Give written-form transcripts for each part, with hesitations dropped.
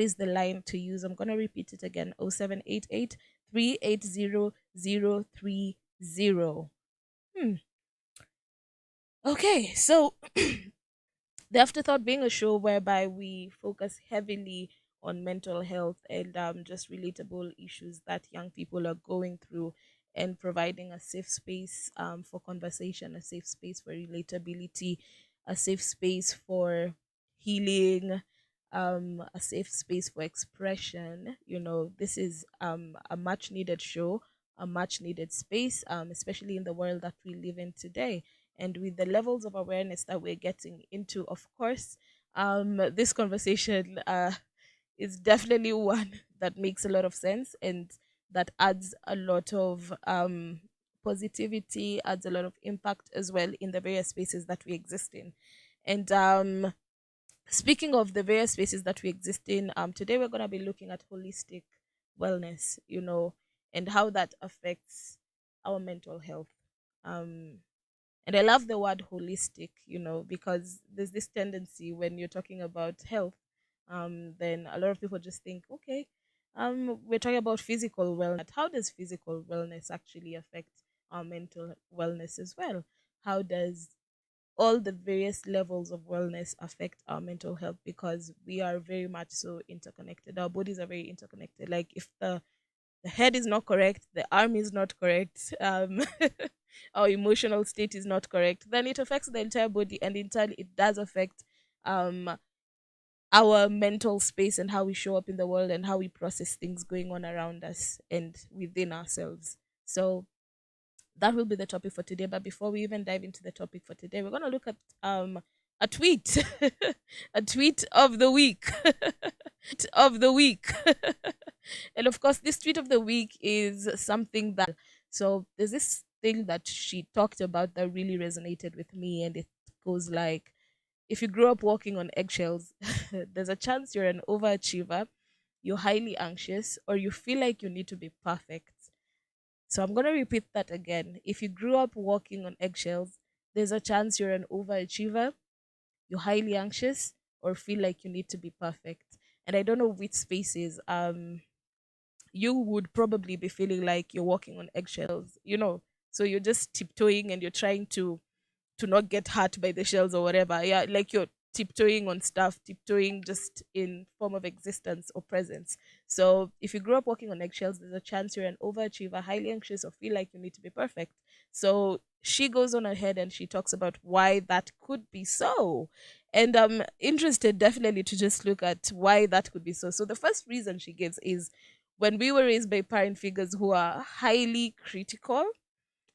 is the line to use. I'm going to repeat it again: 0788 380 Hmm. Okay, so the Afterthought being a show whereby we focus heavily on mental health and just relatable issues that young people are going through, and providing a safe space for conversation, a safe space for relatability, a safe space for healing, a safe space for expression. This is a much needed show, a much needed space, especially in the world that we live in today. And with the levels of awareness that we're getting into, of course, this conversation is definitely one that makes a lot of sense, and that adds a lot of positivity, adds a lot of impact as well in the various spaces that we exist in. And speaking of the various spaces that we exist in, today we're going to be looking at holistic wellness, and how that affects our mental health. Um, and I love the word holistic, because there's this tendency when you're talking about health, then a lot of people just think, okay, we're talking about physical wellness. How does physical wellness actually affect our mental wellness as well? How does all the various levels of wellness affect our mental health? Because we are very much so interconnected. Our bodies are very interconnected. Like if the head is not correct, the arm is not correct, our emotional state is not correct, then it affects the entire body, and in turn, it does affect um, our mental space and how we show up in the world and how we process things going on around us and within ourselves. So that will be the topic for today. But before we even dive into the topic for today, we're going to look at a tweet, a tweet of the week, of the week. And of course, this tweet of the week is something that, so there's this thing that she talked about that really resonated with me, and it goes like, if you grew up walking on eggshells, there's a chance you're an overachiever, you're highly anxious, or you feel like you need to be perfect. So I'm going to repeat that again. If you grew up walking on eggshells, there's a chance you're an overachiever, you're highly anxious, or feel like you need to be perfect. And I don't know which spaces you would probably be feeling like you're walking on eggshells, So you're just tiptoeing and you're trying to not get hurt by the shells or whatever. Yeah, like you're tiptoeing on stuff, tiptoeing just in form of existence or presence. So if you grew up walking on eggshells, there's a chance you're an overachiever, highly anxious, or feel like you need to be perfect. So she goes on ahead and she talks about why that could be so. And I'm interested definitely to just look at why that could be so. So the first reason she gives is when we were raised by parent figures who are highly critical,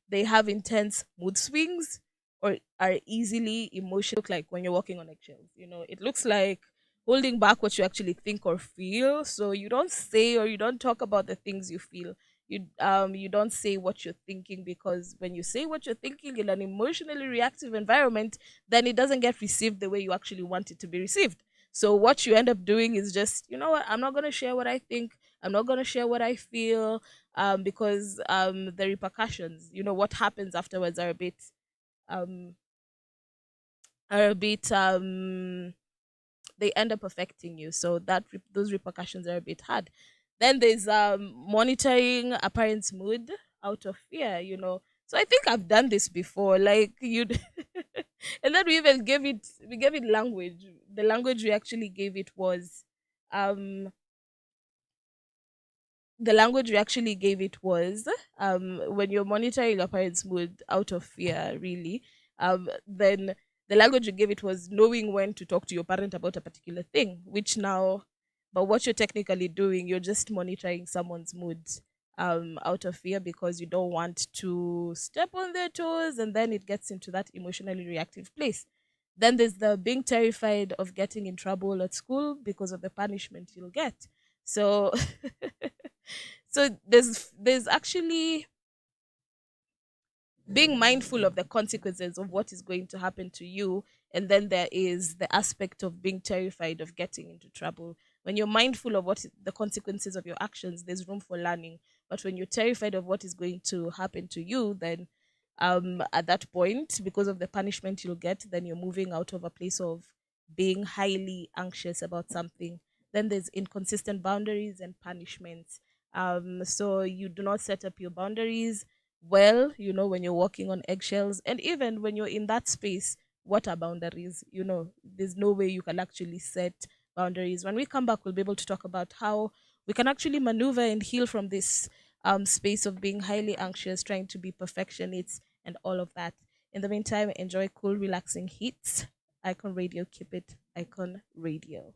they have intense mood swings, or are easily emotional. Look like when you're walking on eggshells. It looks like holding back what you actually think or feel. So you don't say or you don't talk about the things you feel. You don't say what you're thinking, because when you say what you're thinking in an emotionally reactive environment, then it doesn't get received the way you actually want it to be received. So what you end up doing is just, you know what, I'm not gonna share what I think. I'm not gonna share what I feel, because the repercussions, what happens afterwards, um, are a bit they end up affecting you. So those repercussions are a bit hard. Then there's monitoring a parent's mood out of fear. So I think I've done this before. Like you, and then we gave it language. The language we actually gave it was um when you're monitoring a parent's mood out of fear, really, then the language you gave it was knowing when to talk to your parent about a particular thing, which now, but what you're technically doing, you're just monitoring someone's mood out of fear, because you don't want to step on their toes, and then it gets into that emotionally reactive place. Then there's the being terrified of getting in trouble at school because of the punishment you'll get. So so there's actually being mindful of the consequences of what is going to happen to you, and then there is the aspect of being terrified of getting into trouble. When you're mindful of the consequences of your actions, there's room for learning. But when you're terrified of what is going to happen to you, then at that point, because of the punishment you'll get, then you're moving out of a place of being highly anxious about something Then there's inconsistent boundaries and punishments. So you do not set up your boundaries well, when you're walking on eggshells. And even when you're in that space, what are boundaries? There's no way you can actually set boundaries. When we come back, we'll be able to talk about how we can actually maneuver and heal from this space of being highly anxious, trying to be perfectionists, and all of that. In the meantime, enjoy cool, relaxing hits. Icon Radio, keep it Icon Radio.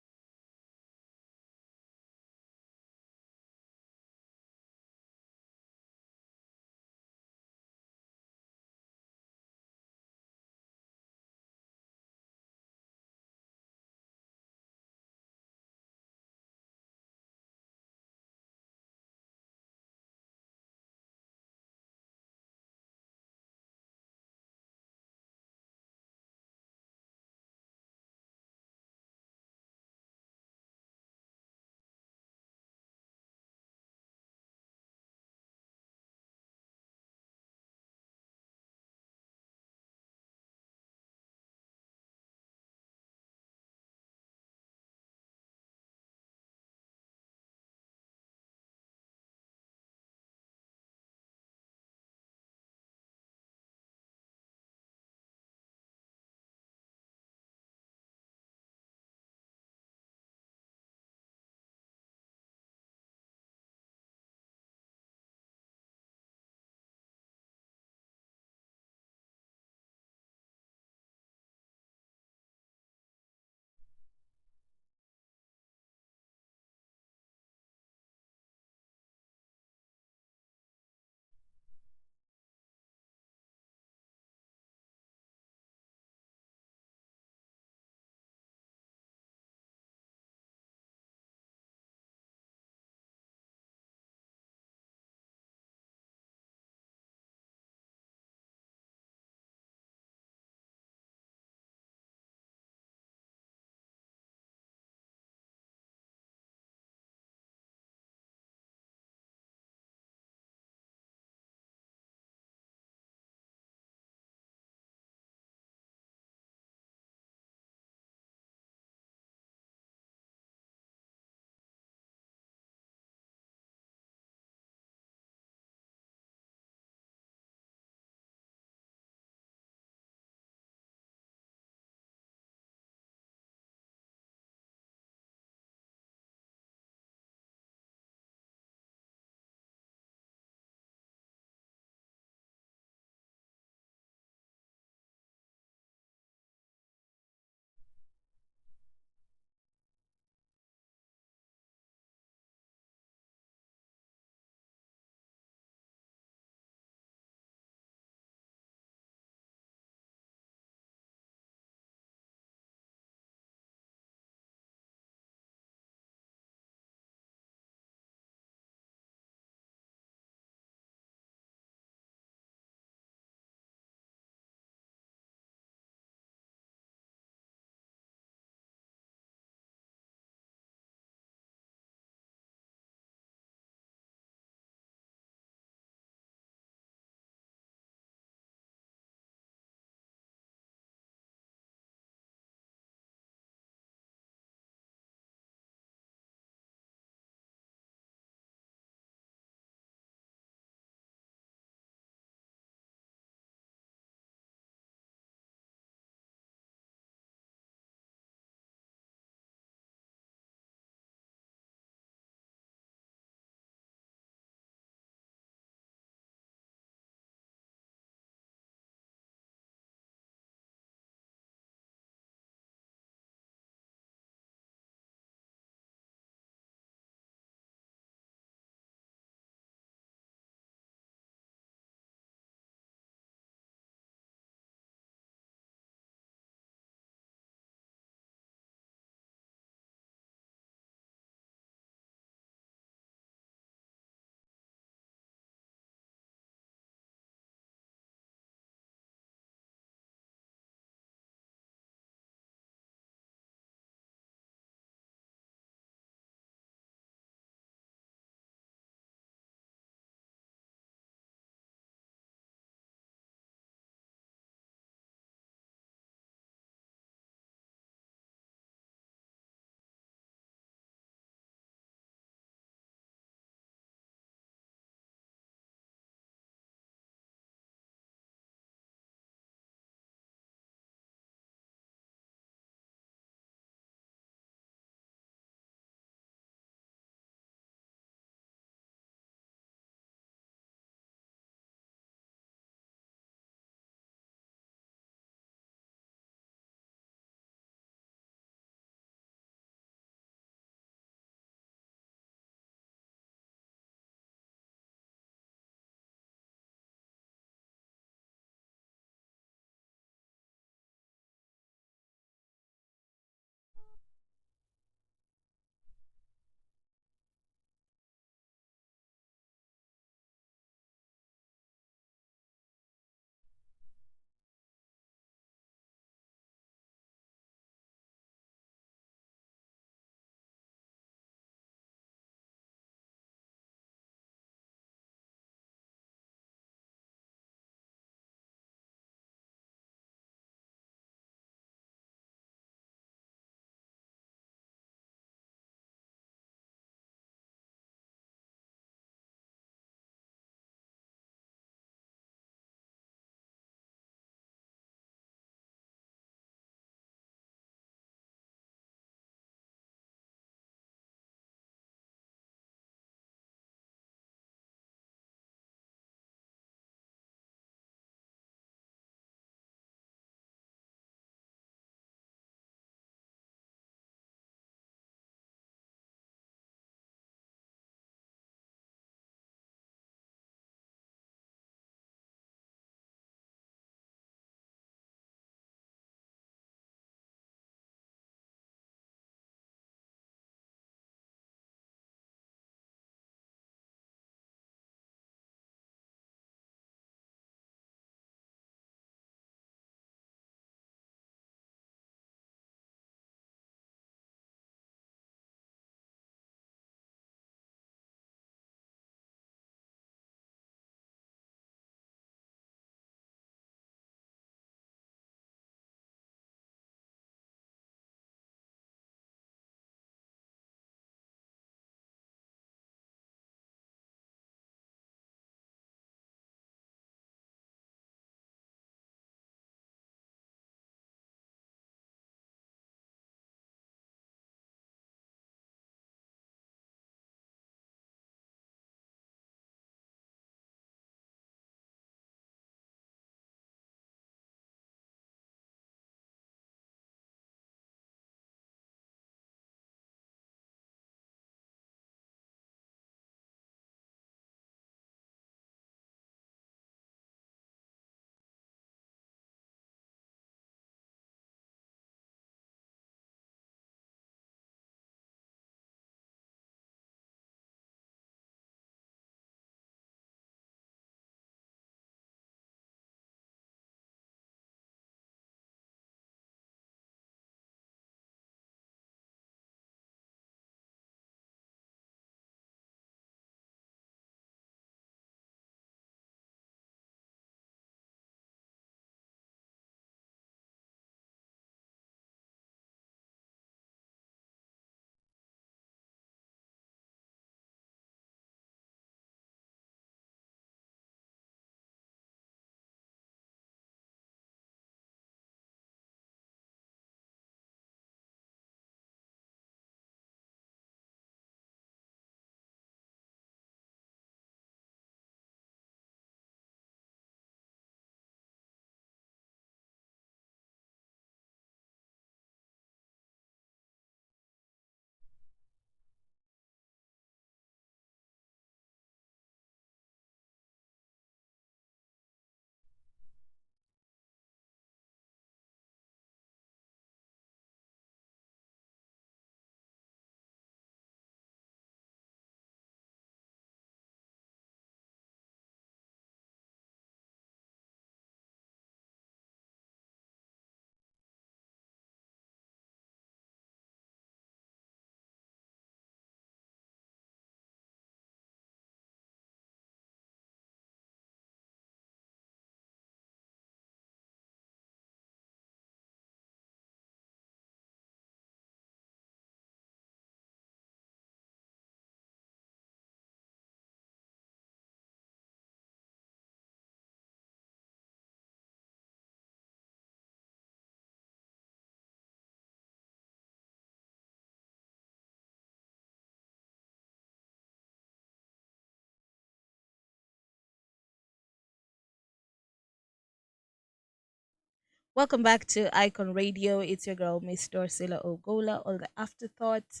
Welcome back to Icon Radio. It's your girl, Miss Dorsila Ogolla, all the afterthoughts.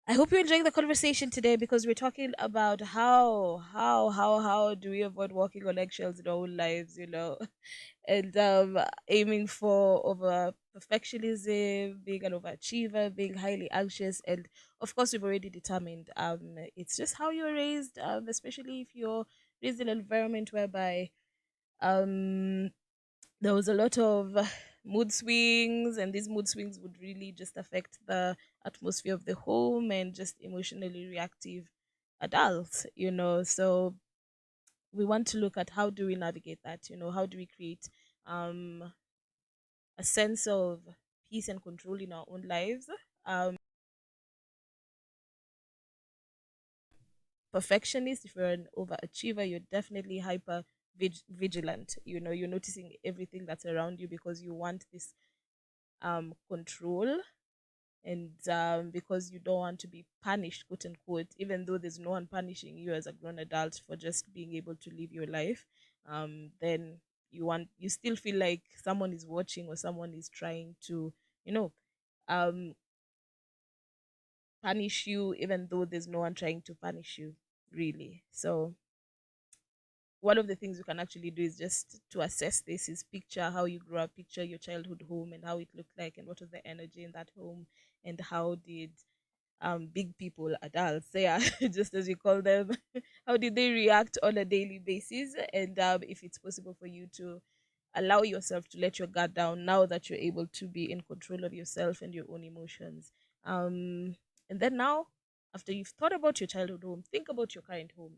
I hope you're enjoying the conversation today because we're talking about how do we avoid walking on eggshells in our own lives, and aiming for over perfectionism, being an overachiever, being highly anxious, and of course we've already determined it's just how you're raised, especially if you're raised in an environment whereby um there was a lot of mood swings, and these mood swings would really just affect the atmosphere of the home and just emotionally reactive adults, so we want to look at how do we navigate that, how do we create um a sense of peace and control in our own lives. Perfectionist, if you're an overachiever, you're definitely hyper vigilant. You're noticing everything that's around you because you want this control, and because you don't want to be punished, quote unquote, even though there's no one punishing you as a grown adult for just being able to live your life. Then you still feel like someone is watching or someone is trying to, you know um punish you, even though there's no one trying to punish you, really. So one of the things you can actually do is just to assess this is picture how you grew up, picture your childhood home and how it looked like, and what was the energy in that home, and how did big people, adults, yeah, just as we call them, how did they react on a daily basis, and if it's possible for you to allow yourself to let your guard down now that you're able to be in control of yourself and your own emotions. And then now, after you've thought about your childhood home, think about your current home,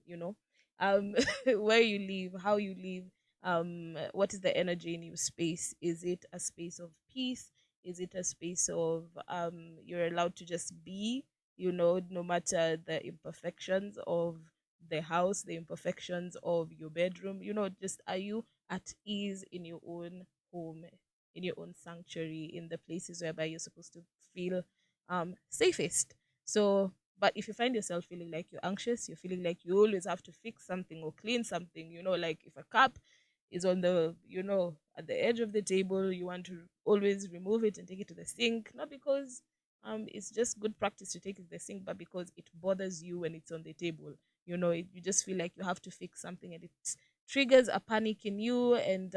where you live, how you live, what is the energy in your space. Is it a space of peace? Is it a space of you're allowed to just be, no matter the imperfections of the house, the imperfections of your bedroom, just are you at ease in your own home, in your own sanctuary, in the places whereby you're supposed to feel safest. So, but if you find yourself feeling like you're anxious, you're feeling like you always have to fix something or clean something, like if a cup is on the, at the edge of the table, you want to always remove it and take it to the sink, not because it's just good practice to take it to the sink, but because it bothers you when it's on the table. You just feel like you have to fix something, and it triggers a panic in you, and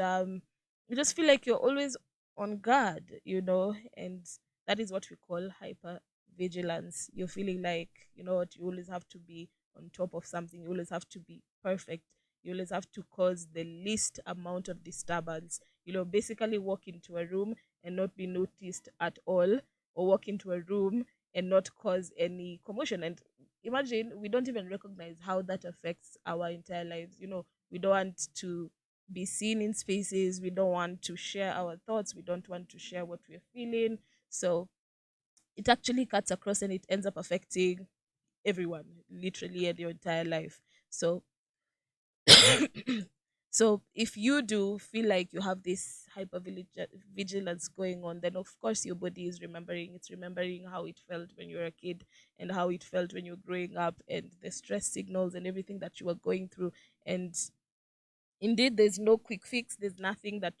you just feel like you're always on guard, and that is what we call hyper vigilance. You're feeling like, what, you always have to be on top of something, you always have to be perfect, you always have to cause the least amount of disturbance, basically walk into a room and not be noticed at all, or walk into a room and not cause any commotion. And imagine, we don't even recognize how that affects our entire lives. We don't want to be seen in spaces, we don't want to share our thoughts, we don't want to share what we're feeling. So it actually cuts across and it ends up affecting everyone, literally, and your entire life. So so if you do feel like you have this vigilance going on, then of course your body is remembering. It's remembering how it felt when you were a kid, and how it felt when you were growing up, and the stress signals and everything that you were going through. And indeed, there's no quick fix. There's nothing that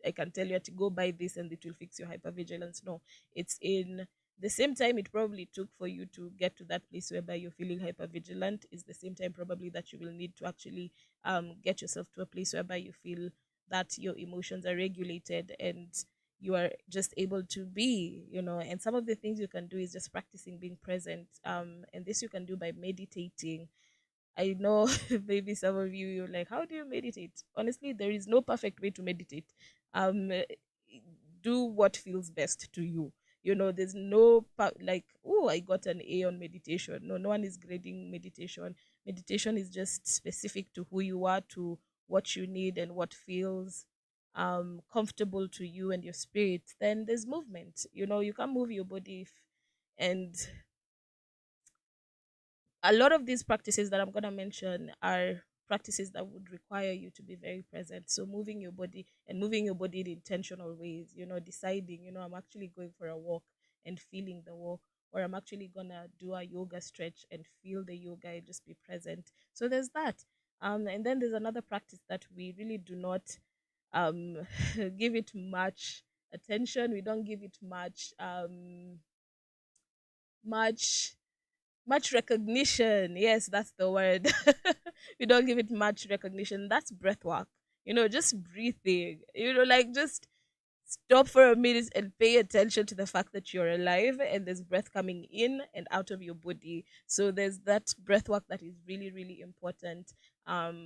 I can tell you to go buy this and it will fix your hypervigilance. No, it's in the same time it probably took for you to get to that place whereby you're feeling hypervigilant is the same time probably that you will need to actually get yourself to a place whereby you feel that your emotions are regulated and you are just able to be, and some of the things you can do is just practicing being present, and this you can do by meditating. I know maybe some of you, you're like, how do you meditate? Honestly, there is no perfect way to meditate. Um, do what feels best to you. There's no like, oh, I got an A on meditation. No, no one is grading meditation. Meditation is just specific to who you are, to what you need, and what feels comfortable to you and your spirit. Then there's movement. You can move your body and a lot of these practices that I'm going to mention are practices that would require you to be very present. So moving your body, and moving your body in intentional ways, deciding, I'm actually going for a walk and feeling the walk, or I'm actually going to do a yoga stretch and feel the yoga and just be present. So there's that. And then there's another practice that we really do not um give it much attention. We don't give it much much recognition. Yes, that's the word. We don't give it much recognition. That's breath work. Just breathing. Like just stop for a minute and pay attention to the fact that you're alive and there's breath coming in and out of your body. So there's that breath work that is really, really important.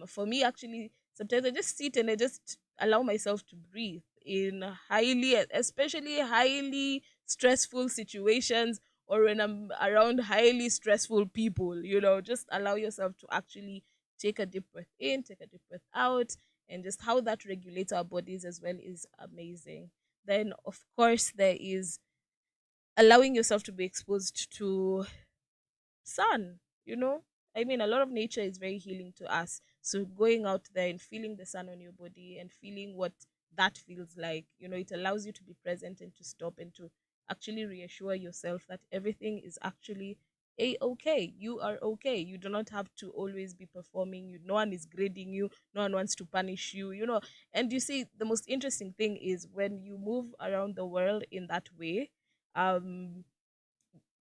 For me, actually, sometimes I just sit and I just allow myself to breathe in especially highly stressful situations, or when I'm around highly stressful people. Just allow yourself to actually take a deep breath in, take a deep breath out, and just how that regulates our bodies as well is amazing. Then, of course, there is allowing yourself to be exposed to sun. you know I mean, a lot of nature is very healing to us, so going out there and feeling the sun on your body and feeling what that feels like, it allows you to be present and to stop and to actually reassure yourself that everything is actually okay. You are okay. You do not have to always be performing. No one is grading you. No one wants to punish you. And you see, the most interesting thing is when you move around the world in that way. um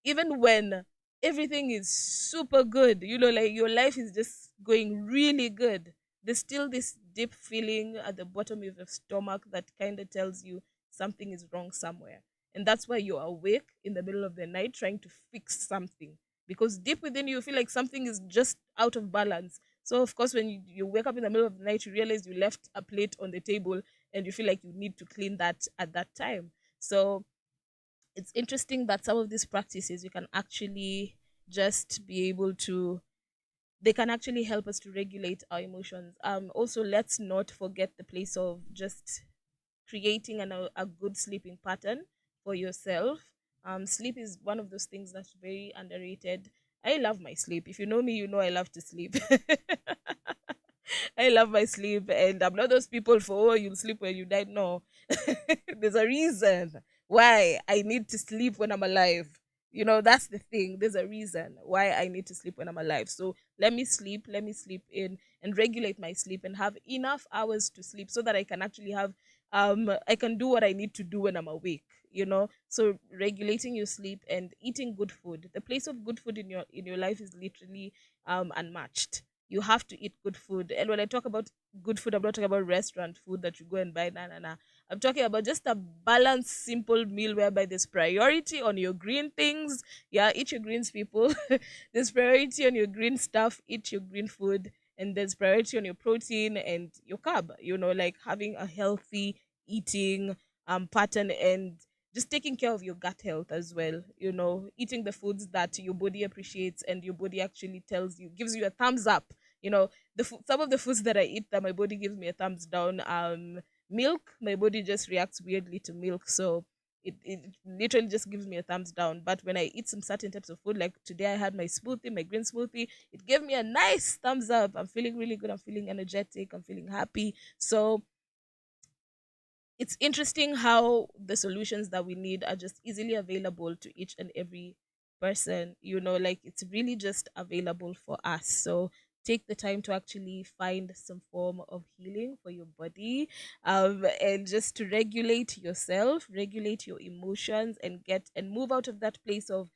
even when everything is super good, like your life is just going really good, there's still this deep feeling at the bottom of your stomach that kind of tells you something is wrong somewhere. And that's why you're awake in the middle of the night trying to fix something, because deep within you feel like something is just out of balance. So, of course, when you wake up in the middle of the night, you realize you left a plate on the table and you feel like you need to clean that at that time. So, it's interesting that some of these practices, you can actually just be able to they can actually help us to regulate our emotions. Also, let's not forget the place of just creating a good sleeping pattern for yourself. Sleep is one of those things that's very underrated. I love my sleep. If you know me, you know I love to sleep. I love my sleep, and I'm not those people for, oh, you'll sleep when you die. No, there's a reason why I need to sleep when I'm alive. That's the thing. There's a reason why I need to sleep when I'm alive. So let me sleep in and regulate my sleep and have enough hours to sleep so that I can do what I need to do when I'm awake. So regulating your sleep and eating good food. The place of good food in your life is literally unmatched. You have to eat good food. And when I talk about good food, I'm not talking about restaurant food that you go and buy. Nah, nah, nah. I'm talking about just a balanced, simple meal whereby there's priority on your green things. Yeah, eat your greens, people. There's priority on your green stuff. Eat your green food. And there's priority on your protein and your carb. Like having a healthy eating pattern, and just taking care of your gut health as well. Eating the foods that your body appreciates and your body actually gives you a thumbs up. Some of the foods that I eat that my body gives me a thumbs down. Milk, my body just reacts weirdly to milk, so it literally just gives me a thumbs down. But when I eat some certain types of food, like today I had my green smoothie, it gave me a nice thumbs up. I'm feeling really good, I'm feeling energetic, I'm feeling happy. So it's interesting how the solutions that we need are just easily available to each and every person. Like it's really just available for us. So take the time to actually find some form of healing for your body, and just to regulate yourself, regulate your emotions, and move out of that place of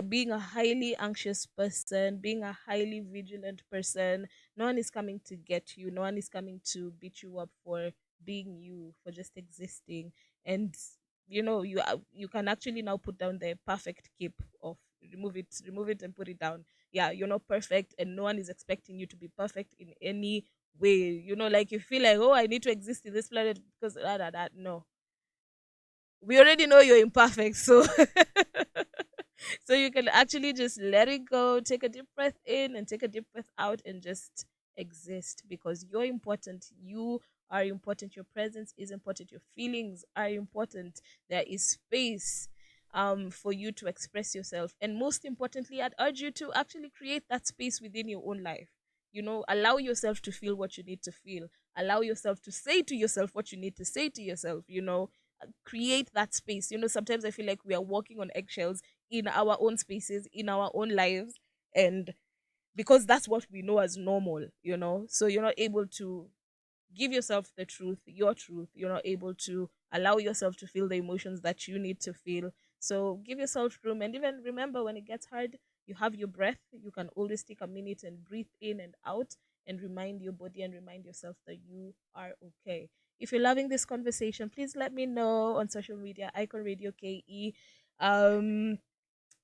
being a highly anxious person, being a highly vigilant person. No one is coming to get you. No one is coming to beat you up for being you, for just existing. And you can actually now put down the perfect cape of remove it and put it down. Yeah, you're not perfect, and no one is expecting you to be perfect in any way. Like you feel like, oh, I need to exist in this planet because that. No, we already know you're imperfect, so so you can actually just let it go, take a deep breath in and take a deep breath out, and just exist, because you're important. You are important. Your presence is important. Your feelings are important. There is space for you to express yourself, and most importantly, I'd urge you to actually create that space within your own life. Allow yourself to feel what you need to feel. Allow yourself to say to yourself what you need to say to yourself. Create that space. Sometimes I feel like we are walking on eggshells in our own spaces, in our own lives, and because that's what we know as normal. So you're not able to give yourself the truth, your truth. You're not able to allow yourself to feel the emotions that you need to feel. So give yourself room, and even remember, when it gets hard, you have your breath. You can always take a minute and breathe in and out, and remind your body and remind yourself that you are okay. If you're loving this conversation, please let me know on social media, Icon Radio KE. Um,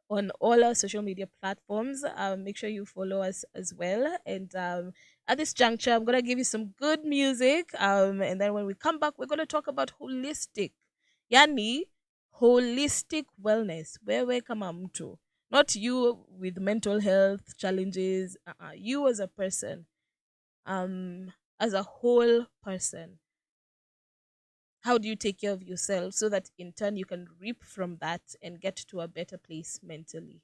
on all our social media platforms. Make sure you follow us as well. And at this juncture, I'm gonna give you some good music. And then when we come back, we're gonna talk about holistic, yani holistic wellness. Where kama mtu, not you with mental health challenges. You as a person, as a whole person. How do you take care of yourself so that in turn you can reap from that and get to a better place mentally?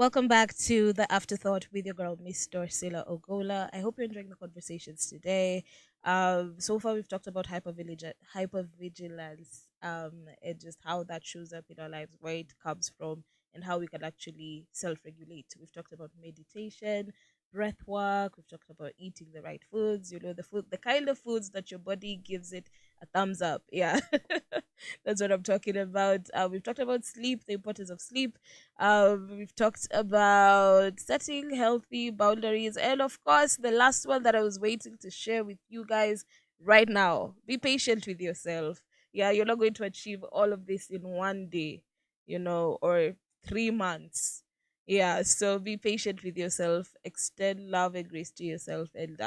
Welcome back to the Afterthought with your girl, Miss Dorsila Ogolla. I hope you're enjoying the conversations today. So far, we've talked about hypervigilance, and just how that shows up in our lives, where it comes from, and how we can actually self-regulate. We've talked about meditation, breath work. We've talked about eating the right foods. The kind of foods that your body gives it a thumbs up. Yeah, that's what I'm talking about. We've talked about sleep, the importance of sleep. We've talked about setting healthy boundaries, and of course, the last one that I was waiting to share with you guys right now. Be patient with yourself. Yeah, you're not going to achieve all of this in one day, or 3 months. Yeah, so be patient with yourself, extend love and grace to yourself, and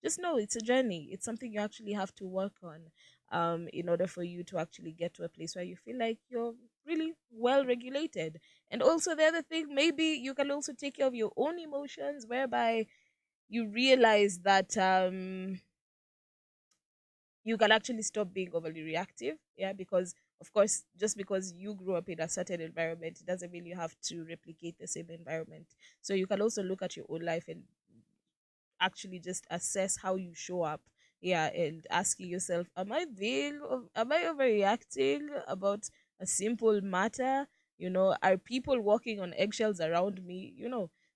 just know it's a journey. It's something you actually have to work on in order for you to actually get to a place where you feel like you're really well regulated. And also, the other thing, maybe you can also take care of your own emotions, whereby you realize that you can actually stop being overly reactive. Yeah, because of course, just because you grew up in a certain environment, it doesn't mean you have to replicate the same environment. So you can also look at your own life and actually just assess how you show up. Yeah, and asking yourself, am I overreacting about a simple matter? Are people walking on eggshells around me?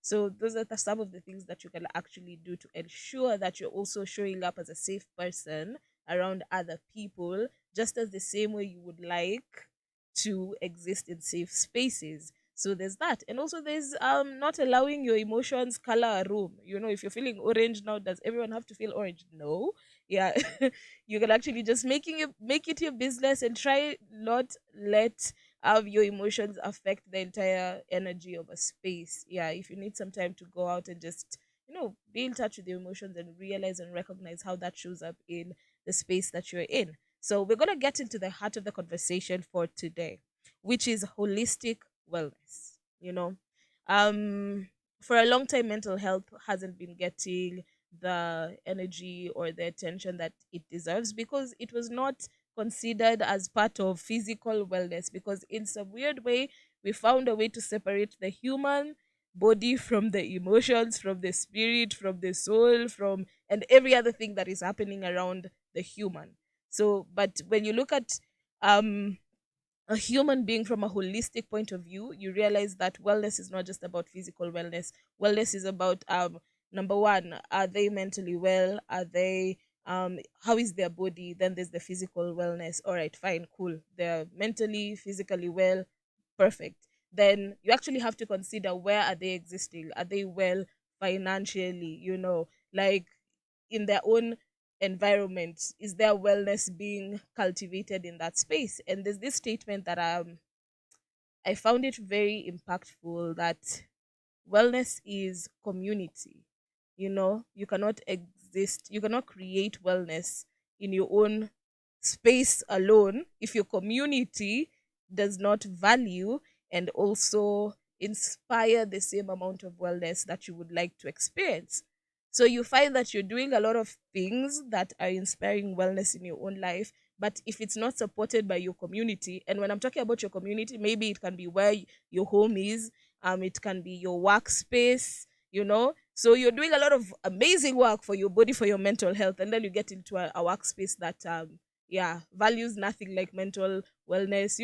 So those are some of the things that you can actually do to ensure that you're also showing up as a safe person around other people, just as the same way you would like to exist in safe spaces. So there's that. And also there's not allowing your emotions color a room. If you're feeling orange now, does everyone have to feel orange? No. Yeah. You can actually just make it your business and try not let your emotions affect the entire energy of a space. Yeah, if you need some time to go out and just be in touch with your emotions and realize and recognize how that shows up in the space that you're in. So we're gonna get into the heart of the conversation for today, which is holistic wellness. Um, for a long time, mental health hasn't been getting the energy or the attention that it deserves because it was not considered as part of physical wellness. Because in some weird way, we found a way to separate the human body from the emotions, from the spirit, from the soul, from and every other thing that is happening around the human. So, but when you look at um a human being from a holistic point of view, you realize that wellness is not just about physical wellness. Wellness is about number one, are they mentally well? Are they how is their body? Then there's the physical wellness. All right, fine, cool. They're mentally, physically well, perfect. Then you actually have to consider, where are they existing? Are they well financially? Like in their own environment, is their wellness being cultivated in that space? And there's this statement that I found it very impactful, that wellness is community. You cannot create wellness in your own space alone if your community does not value and also inspire the same amount of wellness that you would like to experience. So you find that you're doing a lot of things that are inspiring wellness in your own life, but if it's not supported by your community, and when I'm talking about your community, maybe it can be where your home is, it can be your workspace, so you're doing a lot of amazing work for your body, for your mental health, and then you get into a workspace that yeah, values nothing like mental wellness,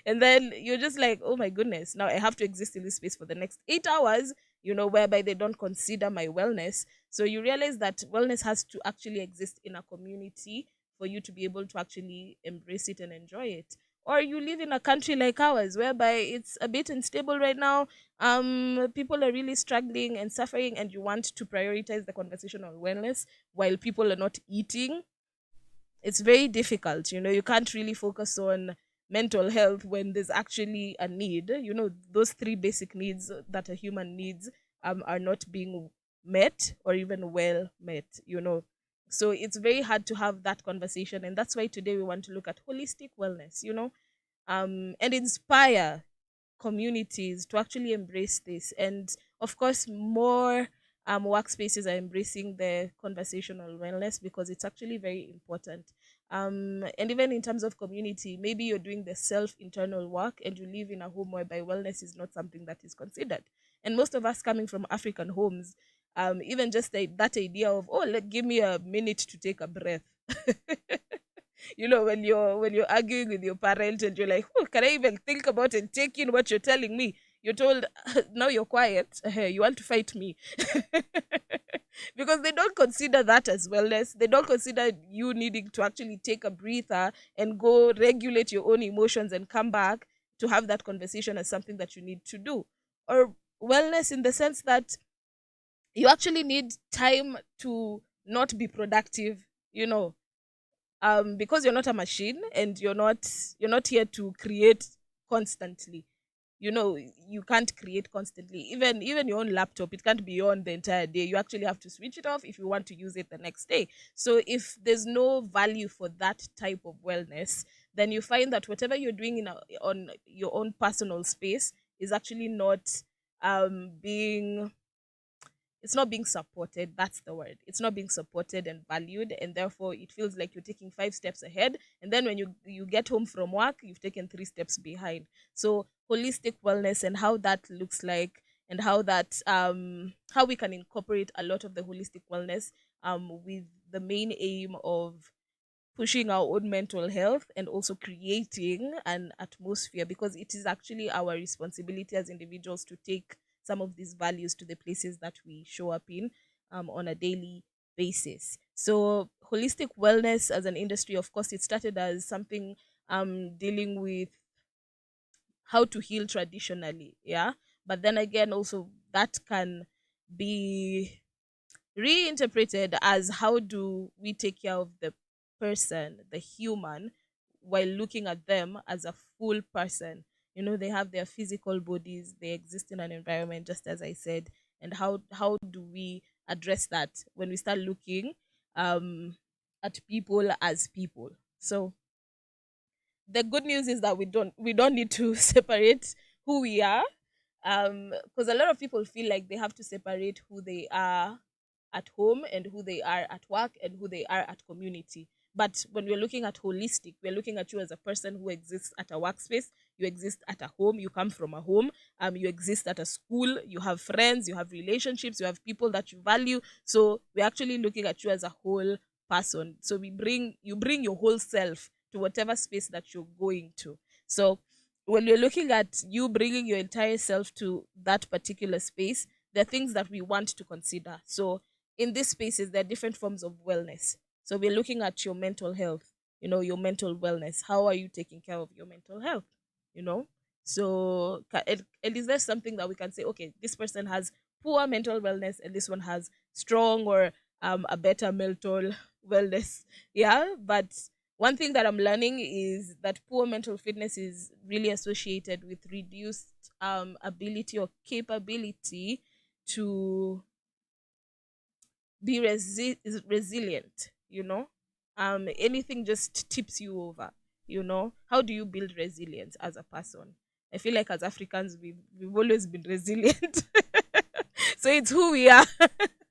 and then you're just like, oh my goodness, now I have to exist in this space for the next 8 hours, whereby they don't consider my wellness. So you realize that wellness has to actually exist in a community for you to be able to actually embrace it and enjoy it. Or you live in a country like ours, whereby it's a bit unstable right now, people are really struggling and suffering, and you want to prioritize the conversation on wellness while people are not eating. It's very difficult. You can't really focus on mental health when there's actually a need. Those three basic needs that a human needs are not being met or even well met. So it's very hard to have that conversation, and that's why today we want to look at holistic wellness, and inspire communities to actually embrace this. And of course, more workspaces are embracing the conversational wellness because it's actually very important. And even in terms of community, maybe you're doing the self internal work and you live in a home whereby wellness is not something that is considered. And most of us coming from African homes, even just that idea of, oh, give me a minute to take a breath. When you're arguing with your parent and you're like, oh, can I even think about and take in what you're telling me? You're told, now you're quiet. You want to fight me. Because they don't consider that as wellness. They don't consider you needing to actually take a breather and go regulate your own emotions and come back to have that conversation as something that you need to do. Or wellness in the sense that you actually need time to not be productive, you know, because you're not a machine and you're not here to create constantly. You can't create constantly. Even your own laptop, it can't be on the entire day. You actually have to switch it off if you want to use it the next day. So if there's no value for that type of wellness, then you find that whatever you're doing on your own personal space is actually not being it's not being supported. That's the word. It's not being supported and valued, and therefore it feels like you're taking 5 steps ahead, and then when you get home from work, you've taken 3 steps behind. So holistic wellness and how that looks like, and how we can incorporate a lot of the holistic wellness with the main aim of pushing our own mental health and also creating an atmosphere, because it is actually our responsibility as individuals to take some of these values to the places that we show up in on a daily basis. So holistic wellness as an industry, of course, it started as something dealing with how to heal traditionally, yeah, but then again also that can be reinterpreted as how do we take care of the person, the human, while looking at them as a full person. They have their physical bodies, they exist in an environment, just as I said. And how do we address that when we start looking um, at people as people? So the good news is that we don't need to separate who we are, because a lot of people feel like they have to separate who they are at home and who they are at work and who they are at community. But when we're looking at holistic, we're looking at you as a person who exists at a workspace, you exist at a home, you come from a home, you exist at a school, you have friends, you have relationships, you have people that you value. So we're actually looking at you as a whole person. So you bring your whole self to whatever space that you're going to. So when you're looking at you bringing your entire self to that particular space, there are things that we want to consider. So in these spaces, there are different forms of wellness. So we're looking at your mental health, your mental wellness. How are you taking care of your mental health? You know? So, and is there something that we can say, okay, this person has poor mental wellness and this one has strong or a better mental wellness? Yeah. But one thing that I'm learning is that poor mental fitness is really associated with reduced ability or capability to be resilient. Anything just tips you over. How do you build resilience as a person? I feel like as Africans we've always been resilient. So it's who we are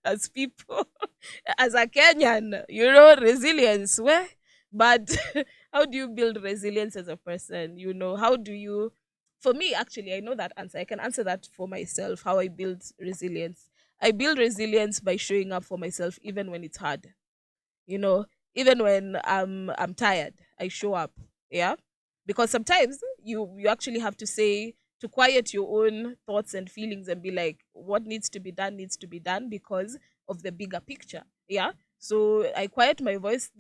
as people. As a Kenyan, resilience where. But how do you build resilience as a person? How do you For me, actually, I know that answer. I can answer that for myself, how I build resilience. I build resilience by showing up for myself even when it's hard. You know, even when I'm tired, I show up. Yeah. Because sometimes you actually have to say to quiet your own thoughts and feelings and be like, what needs to be done because of the bigger picture. Yeah. So I quiet my voice.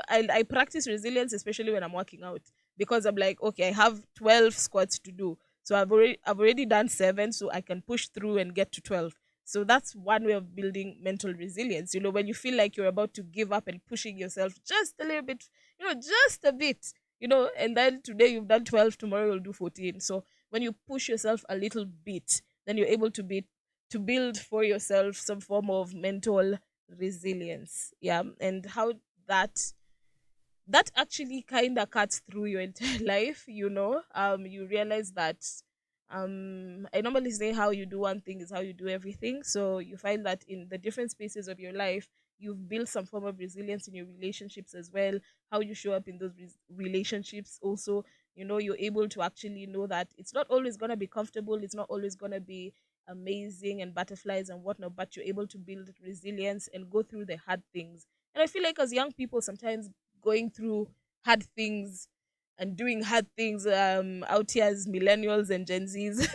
I practice resilience, especially when I'm working out, because I'm like, okay, I have 12 squats to do. So I've already done 7, so I can push through and get to 12. So that's one way of building mental resilience. When you feel like you're about to give up and pushing yourself just a little bit, just a bit, and then today you've done 12, tomorrow you'll do 14. So when you push yourself a little bit, then you're able to build for yourself some form of mental resilience. Yeah. And how that that actually kind of cuts through your entire life. You realize that I normally say how you do one thing is how you do everything. So you find that in the different spaces of your life, you've built some form of resilience in your relationships as well. How you show up in those relationships also, you're able to actually know that it's not always going to be comfortable, it's not always going to be amazing and butterflies and whatnot, but you're able to build resilience and go through the hard things. And I feel like as young people, sometimes going through hard things and doing hard things out here as millennials and Gen Zs,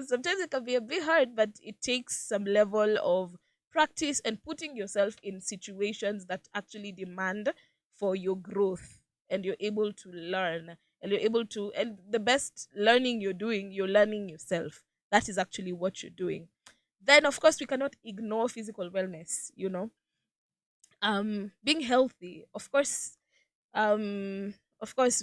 sometimes it can be a bit hard, but it takes some level of practice and putting yourself in situations that actually demand for your growth, and you're able to learn, and the best learning you're learning yourself. That is actually what you're doing. Then of course we cannot ignore physical wellness, being healthy, of course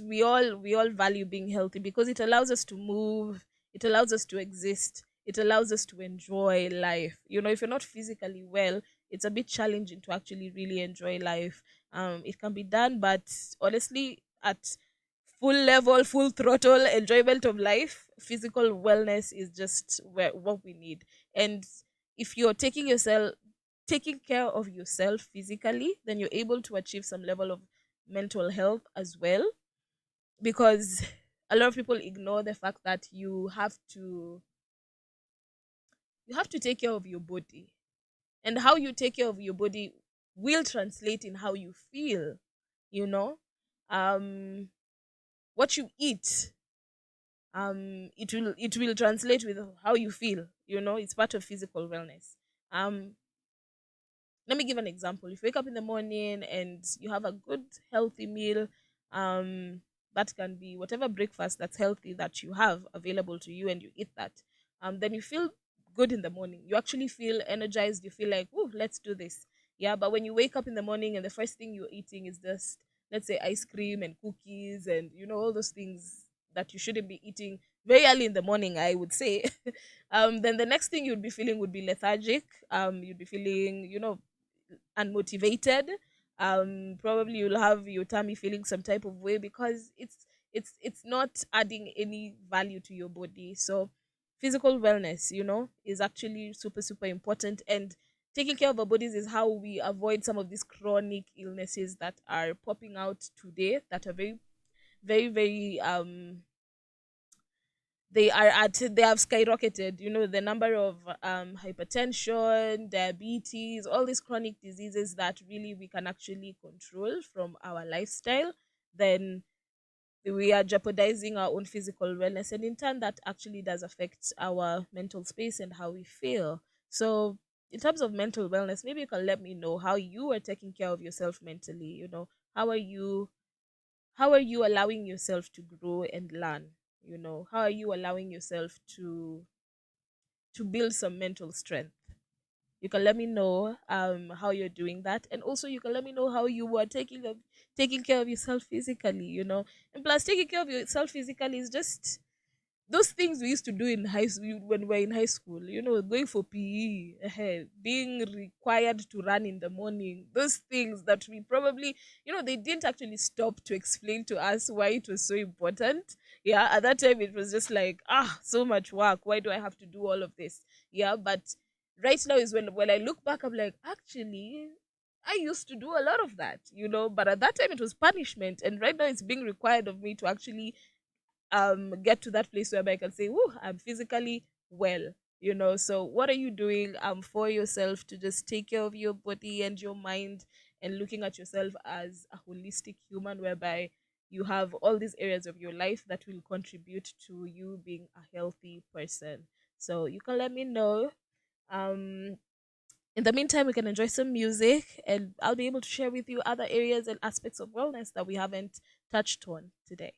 we all value being healthy because it allows us to move, it allows us to exist, it allows us to enjoy life. If you're not physically well, it's a bit challenging to actually really enjoy life. It can be done, but honestly, at full level, full throttle enjoyment of life, physical wellness is just what we need. And if you're taking care of yourself physically, then you're able to achieve some level of mental health as well, because a lot of people ignore the fact that you have to take care of your body, and how you take care of your body will translate in how you feel. you know um what you eat, it will translate with how you feel. It's part of physical wellness. Let me give an example. If you wake up in the morning and you have a good healthy meal, um that can be whatever breakfast that's healthy that you have available to you, and you eat that, then you feel good in the morning. You actually feel energized, you feel like, oh, let's do this. Yeah, but when you wake up in the morning and the first thing you're eating is just, let's say, ice cream and cookies, and all those things that you shouldn't be eating very early in the morning, I would say, then the next thing you'd be feeling would be lethargic. You'd be feeling, unmotivated. Probably you'll have your tummy feeling some type of way, because it's not adding any value to your body. So physical wellness, is actually super super important, and taking care of our bodies is how we avoid some of these chronic illnesses that are popping out today, that are very very very they have skyrocketed. The number of hypertension, diabetes, all these chronic diseases that really we can actually control from our lifestyle. Then we are jeopardizing our own physical wellness, and in turn that actually does affect our mental space and how we feel. So in terms of mental wellness, maybe you can let me know how you are taking care of yourself mentally. How are you how are you allowing yourself to grow and learn? How are you allowing yourself to build some mental strength? You can let me know how you're doing that, and also you can let me know how you are taking care of yourself physically. And plus, taking care of yourself physically is just those things we used to do in high school when we were in high school, going for PE, being required to run in the morning, those things that we probably, they didn't actually stop to explain to us why it was so important. Yeah, at that time it was just like, so much work. Why do I have to do all of this? Yeah, but right now is when I look back, I'm like, actually, I used to do a lot of that, but at that time it was punishment, and right now it's being required of me to actually get to that place where I can say, "Woo, I'm physically well." So what are you doing for yourself to just take care of your body and your mind, and looking at yourself as a holistic human, whereby you have all these areas of your life that will contribute to you being a healthy person. So you can let me know. Um, in the meantime, we can enjoy some music, and I'll be able to share with you other areas and aspects of wellness that we haven't touched on today.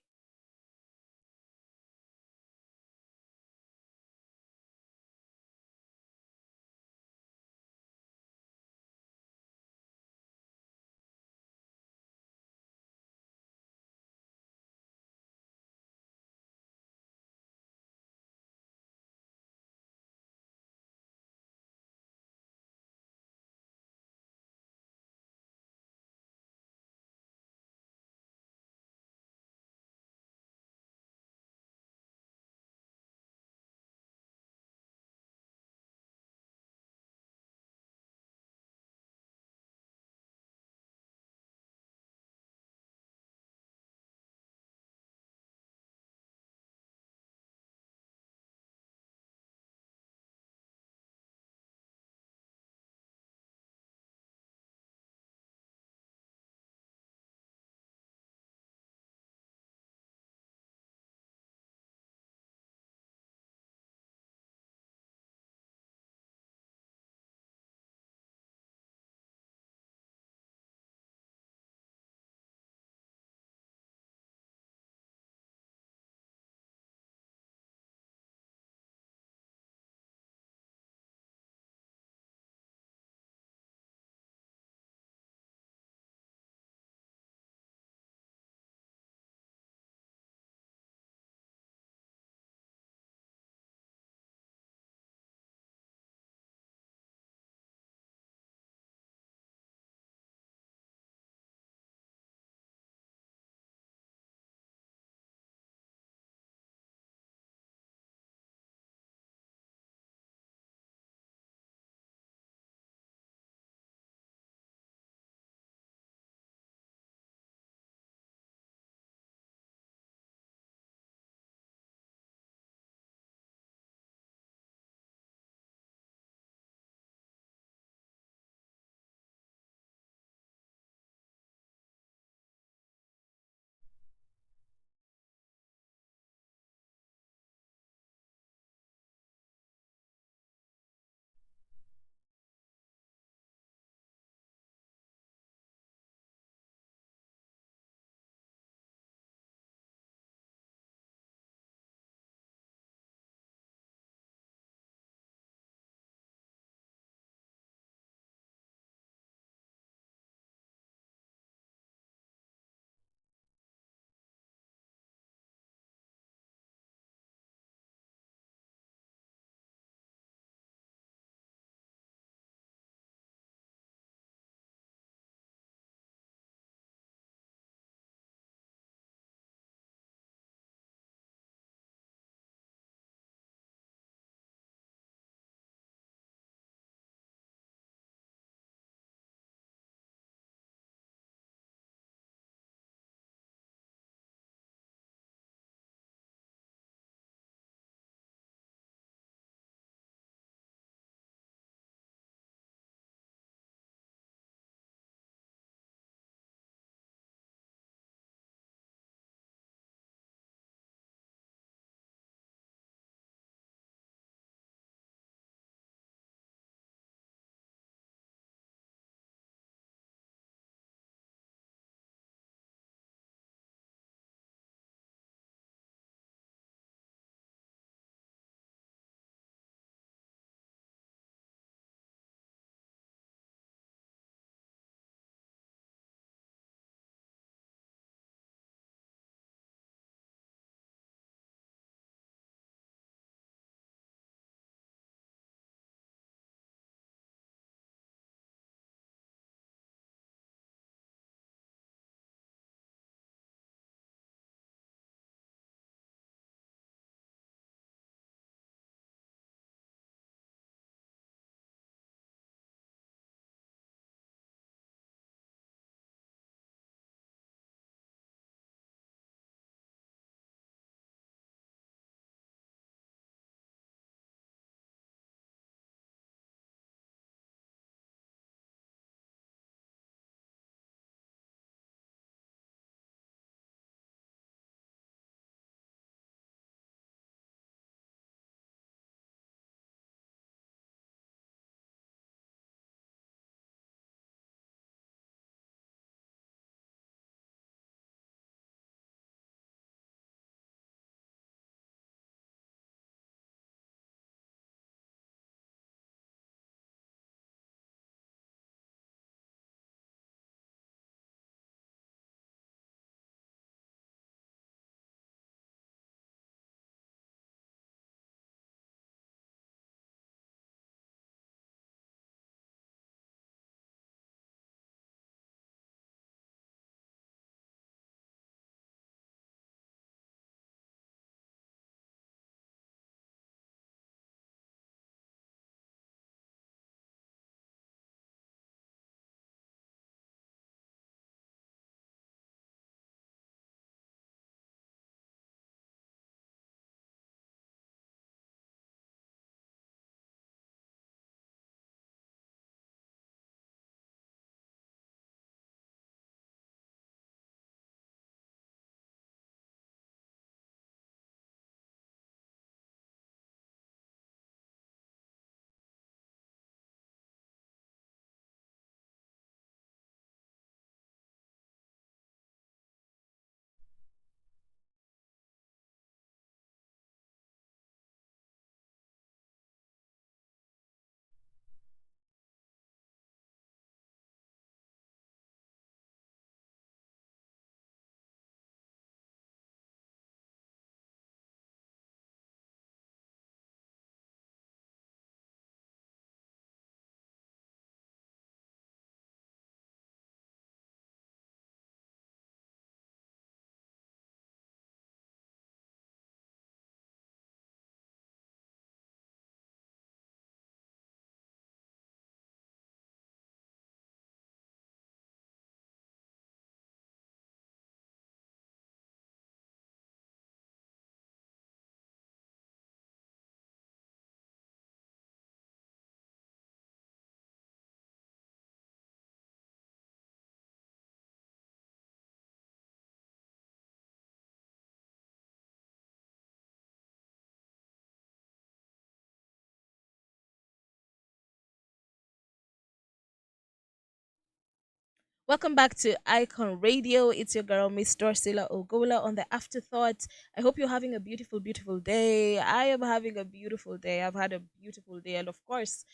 Welcome back to Icon Radio. It's your girl, Miss Dorsila Ogolla on the Afterthought. I hope you're having a beautiful, beautiful day. I am having a beautiful day. I've had a beautiful day, and of course,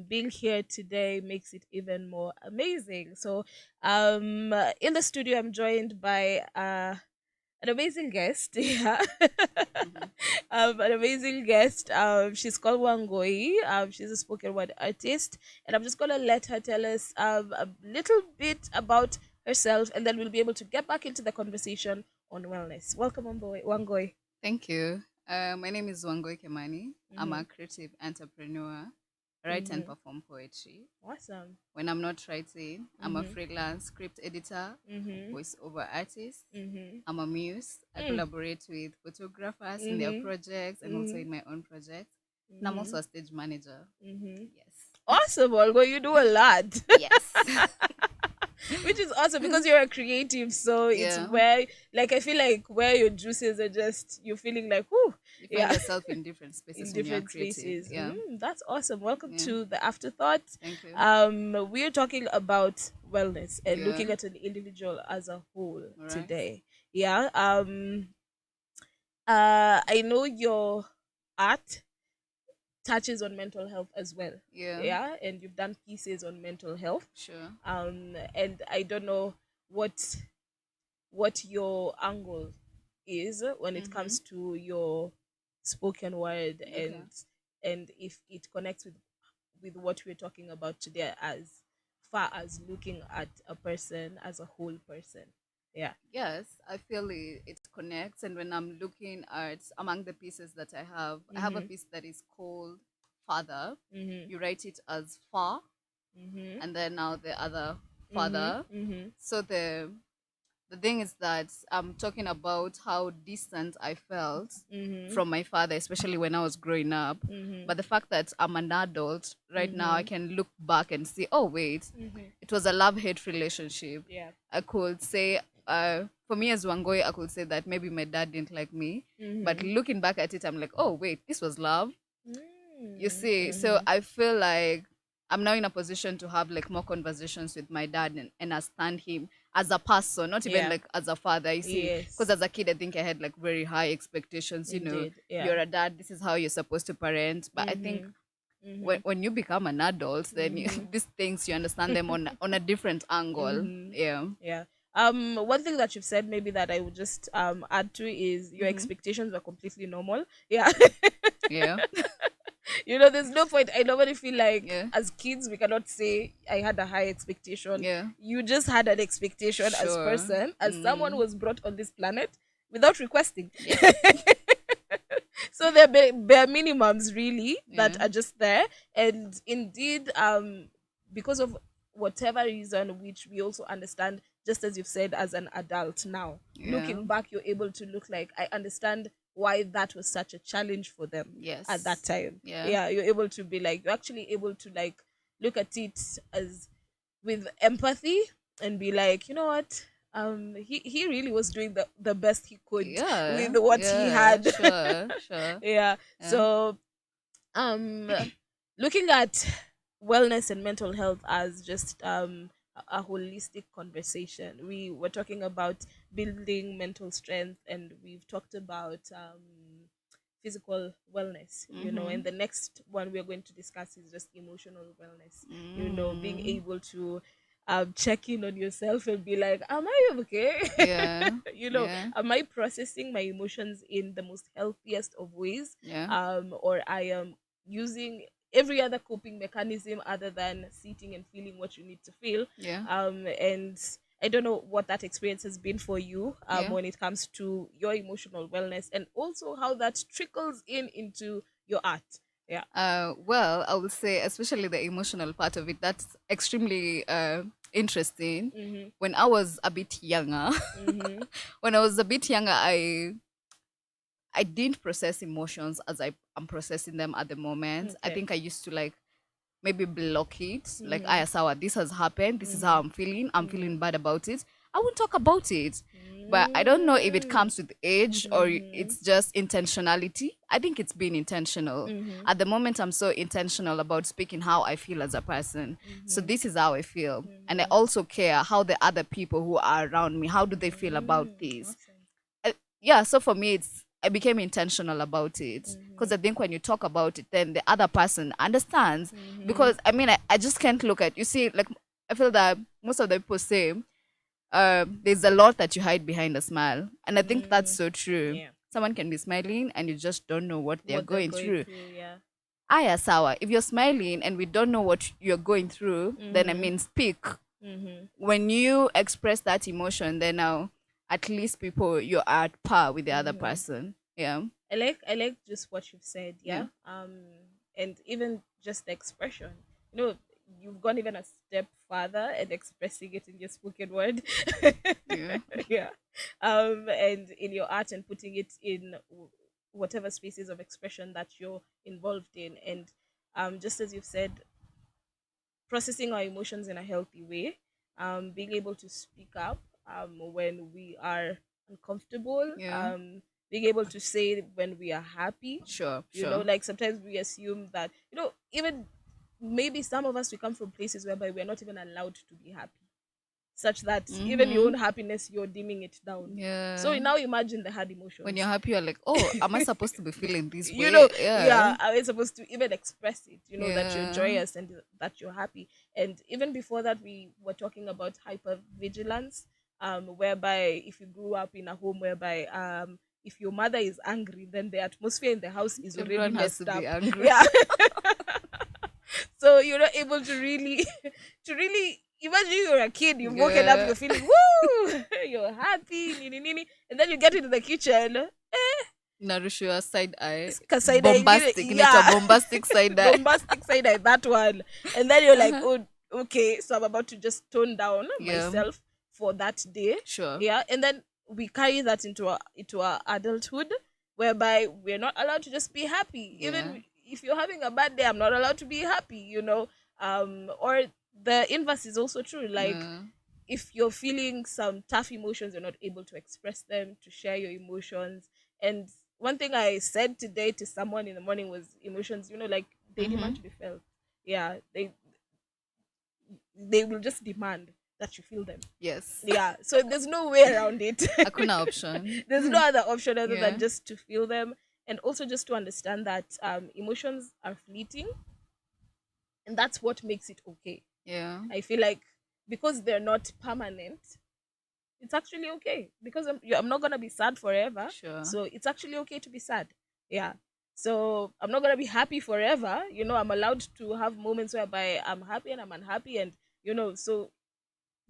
being here today makes it even more amazing. So, in the studio, I'm joined by an amazing guest. Yeah. Mhm. An amazing guest. She's called Wangui. She's a spoken word artist, and I'm just gonna let her tell us a little bit about herself, and then we'll be able to get back into the conversation on wellness. Welcome on boy, Wangui. Thank you. My name is Wangui Kimani. I'm Mm-hmm. a creative entrepreneur. I write and Mm-hmm. perform poetry. Awesome. When I'm not writing, I'm a Mm-hmm. freelance script editor, Mm-hmm. voiceover artist. Mm-hmm. I'm a muse. I Mm. collaborate with photographers in their Mm-hmm. projects and also Mm-hmm. in my own projects. And I'm Mm-hmm. also a stage manager. Mm-hmm. Yes. Awesome, Wangui. You do a lot. Yes. Which is awesome because you're a creative, so it's Yeah. where, like, I feel like where your juices are just you're feeling like, whoo, You find yeah. yourself in different In spaces when you are different creative. spaces. Yeah. That's awesome. Welcome Yeah. to the Afterthought. Thank you. We're talking about wellness and Yeah. looking at an individual as a whole All right. today. Yeah. I know your art touches on mental health as well. Yeah. Yeah, and you've done pieces on mental health. Sure. And I don't know what your angle is when it Mm-hmm. comes to your spoken word, Okay. and if it connects with what we're talking about today, as far as looking at a person as a whole person. Yeah. Yes, I feel it connects. And when I'm looking at among the pieces that I have a Mhm. piece that is called Father. Mhm. You write it as far, Mhm. and then now the other Mhm. Father. Mhm. So the thing is that I'm talking about how distant I felt Mhm. from my father, especially when I was growing up. Mhm. But the fact that I'm an adult right now, I Mhm. can look back and see, oh, wait, Mhm. it was a love hate relationship. Yeah. I could say, for me as Wangoi, I could say that maybe my dad didn't like me. But Mhm. looking back at it, I'm like, oh, wait, this was love. You Mm. see, so Mhm. I feel like I'm now in a position to have like more conversations with my dad and understand him as a person, not even Yeah. like as a father. You see, because Yes. as a kid, I think I had like very high expectations. Indeed. Yeah. You're a dad, this is how you're supposed to parent. But I think Mhm. Mhm. when you become an adult, then Mhm. these things you understand them on a different angle. Mhm. Yeah. Yeah. One thing that you've said maybe that I would just add to is your Mm-hmm. expectations were completely normal. Yeah. Yeah. There's no point. I normally feel like Yeah. as kids we cannot say I had a high expectation. Yeah. You just had an expectation as Sure. person, as someone Mm. was brought on this planet without requesting. Yeah. So they're bare minimums really that Yeah. are just there, and indeed, because of whatever reason, which we also understand, just as you've said, as an adult now, Yeah. looking back, you're able to look like I understand why that was such a challenge for them at that Yes. time. Yeah. Yeah, you're able to be like, you're actually able to like look at it as with empathy and be like, you know what, he really was doing the best he could with Yeah, what he yeah, had. sure, sure. Yeah. Yeah. So, um looking at wellness and mental health as just a holistic conversation, we were talking about building mental strength, and we've talked about physical wellness, and Mm-hmm. the next one we're going to discuss is just emotional wellness, being Mm. able to check in on yourself and be like, am I okay? Yeah, yeah, Am I processing my emotions in the most healthiest of ways, yeah, or I am using every other coping mechanism other than sitting and feeling what you need to feel. yeah, And I don't know what that experience has been for you, yeah. when it comes to your emotional wellness, and also how that trickles into your art. Yeah. Well, I would say, especially the emotional part of it, that's extremely interesting. Mm-hmm. When I was a bit younger, Mm-hmm. when I was a bit younger, I didn't process emotions as I'm processing them at the moment. I Okay. think I used to like maybe block it, like Mm-hmm. I saw this has happened, this is how Mm-hmm. I'm feeling Mm-hmm. bad about it. I won't talk about it. But I don't know if it comes with age or Mm-hmm. it's just intentionality. I think it's been intentional. Mm-hmm. At the moment, I'm so intentional about speaking how I feel as a person. So Mm-hmm. this is how I feel. And I Mm-hmm. also care how the other people who are around me, how do they feel about this? Awesome. Yeah, so for me, I became intentional about it because Mm-hmm. I think when you talk about it, then the other person understands. Mm-hmm. Because I mean, I just can't look at you. See, like I feel that most of the people say there's a lot that you hide behind a smile, and I think that's Mm. so true. Yeah. Someone can be smiling, and you just don't know what they're What they're going going through. through, yeah. Aya sawa. If you're smiling and we don't know what you're going through, then I Mm-hmm. mean, speak. Mm-hmm. When you express that emotion, then now at least people you're at par with the other Mm-hmm. person. Yeah. I like just what you've said, Yeah. yeah. And even just the expression. You know, you've gone even a step further and expressing it in your spoken word. Yeah. Yeah. And in your art and putting it in whatever spaces of expression that you're involved in. And just as you've said, processing our emotions in a healthy way, being able to speak up when we are uncomfortable, Yeah. being able to say when we are happy. Sure. You know, Sure. like sometimes we assume that, even maybe some of us, we come from places whereby we're not even allowed to be happy, such that even your Mm-hmm. own happiness, you're dimming it down. So Yeah. now imagine the hard When emotions. you're happy, you're like, oh, am I supposed to be feeling this you know way? Yeah. yeah, are we supposed to even express it, that you're Yeah. joyous and that you're happy? And even before that, we were talking about hypervigilance, whereby if you grew up in a home whereby if your mother is angry, then the atmosphere in the house is already Everyone has to messed be up. angry. Yeah. So you're not able to really to really imagine. You're a kid, you've woken up, Yeah. you're feeling woo, you're happy, nini, nini, and then you get into the kitchen. Narushua side eye. Kasaida ingine, Bombastic. Inaitwa yeah. bombastic side eye. Bombastic side eye, that one. And then you're like, Uh-huh. oh, okay, so I'm about to just tone down Yeah. myself for that day. Sure. Yeah. And then we carry that into our adulthood, whereby we're not allowed to just be happy. Yeah. Even if you're having a bad day, I'm not allowed to be happy. Or the inverse is also true. Like, Yeah. if you're feeling some tough emotions, you're not able to express them, to share your emotions. And one thing I said today to someone in the morning was, emotions, like, they Mm-hmm. demand to be felt. Yeah, they will just demand that you feel them. Yes. Yeah, so there's no way around it. Hakuna option. There's no other option other Yeah. than just to feel them, and also just to understand that emotions are fleeting, and that's what makes it okay. Yeah. I feel like, because they're not permanent, it's actually okay, because I'm not gonna be sad forever. Sure. So it's actually okay to be sad. Yeah. So I'm not gonna be happy forever. I'm allowed to have moments whereby I'm happy and I'm unhappy, and so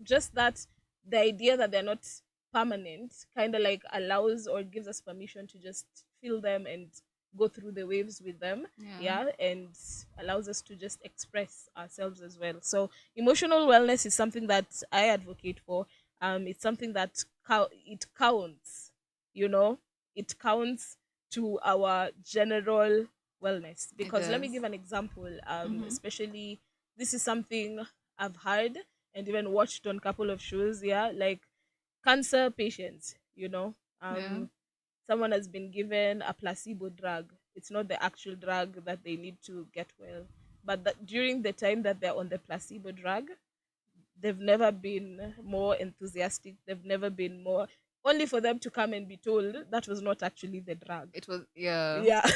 just that, the idea that they're not permanent kind of like allows or gives us permission to just feel them and go through the waves with them. Yeah. Yeah, and allows us to just express ourselves as well. So emotional wellness is something that I advocate for. It's something that it counts, you know it counts to our general wellness. It Because let me does. give an example. Mm-hmm. Especially, this is something I've heard and even watched on a couple of shows. Yeah, like cancer patients. Yeah. Someone has been given a placebo drug. It's not the actual drug that they need to get well, but that during the time that they're on the placebo drug, they've never been more enthusiastic. They've never been more, only for them to come and be told that was not actually the drug. It was. Yeah. Yeah.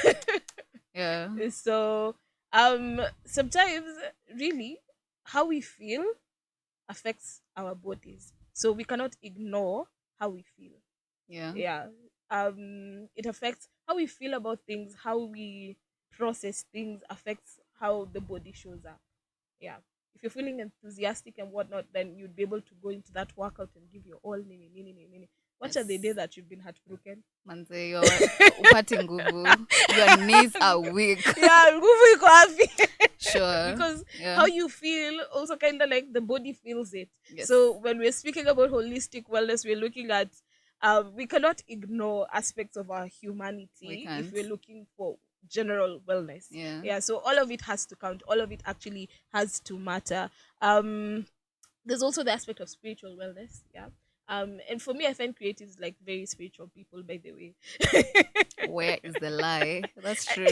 Yeah. So sometimes, really, how we feel affects our bodies. So we cannot ignore how we feel. Yeah. Yeah. It affects how we feel about things, how we process things affects how the body shows up. Yeah. If you're feeling enthusiastic and whatnot, then you'd be able to go into that workout and give your all. Nini, nini, nini, nini. Watch out the day Yes. that you've been heartbroken. Manze, you're upati nguvu. Your knees are weak. Yeah, nguvu iko wapi? Sure. Because Yeah. how you feel also kind of like the body feels it. Yes. So when we're speaking about holistic wellness, we're looking at we cannot ignore aspects of our We humanity if can't. we're looking for general wellness. Yeah. Yeah, so all of it has to count. All of it actually has to matter. Um, there's also the aspect of spiritual wellness. Yeah, And for me, I find creatives like very spiritual people, by the way. Where is the lie? That's true.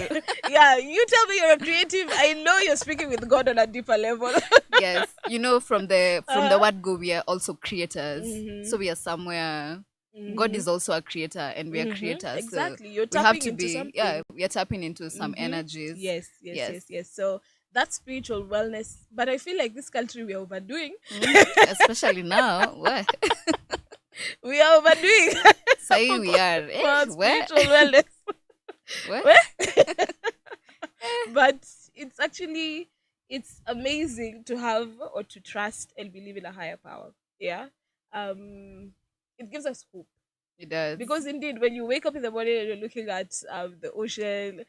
Yeah, you tell me you're a creative. I know you're speaking with God on a deeper level. Yes, from the uh, word go, we are also creators. mm-hmm, So we are somewhere. God mm-hmm, is also a creator, and we are mm-hmm. creators. So Exactly. You're we have tapping to into be, something. we are tapping into some Mm-hmm. energies. Yes, yes, Yes. yes, yes. So that's spiritual wellness. But I feel like this country we are overdoing. Especially now. What? We are overdoing Say for, we are. for Where? spiritual wellness. Where? But it's actually it's amazing to have or to trust and believe in a higher power. Yeah. Um it gives us hope. It does. Because indeed when you wake up in the morning and you're looking at the ocean,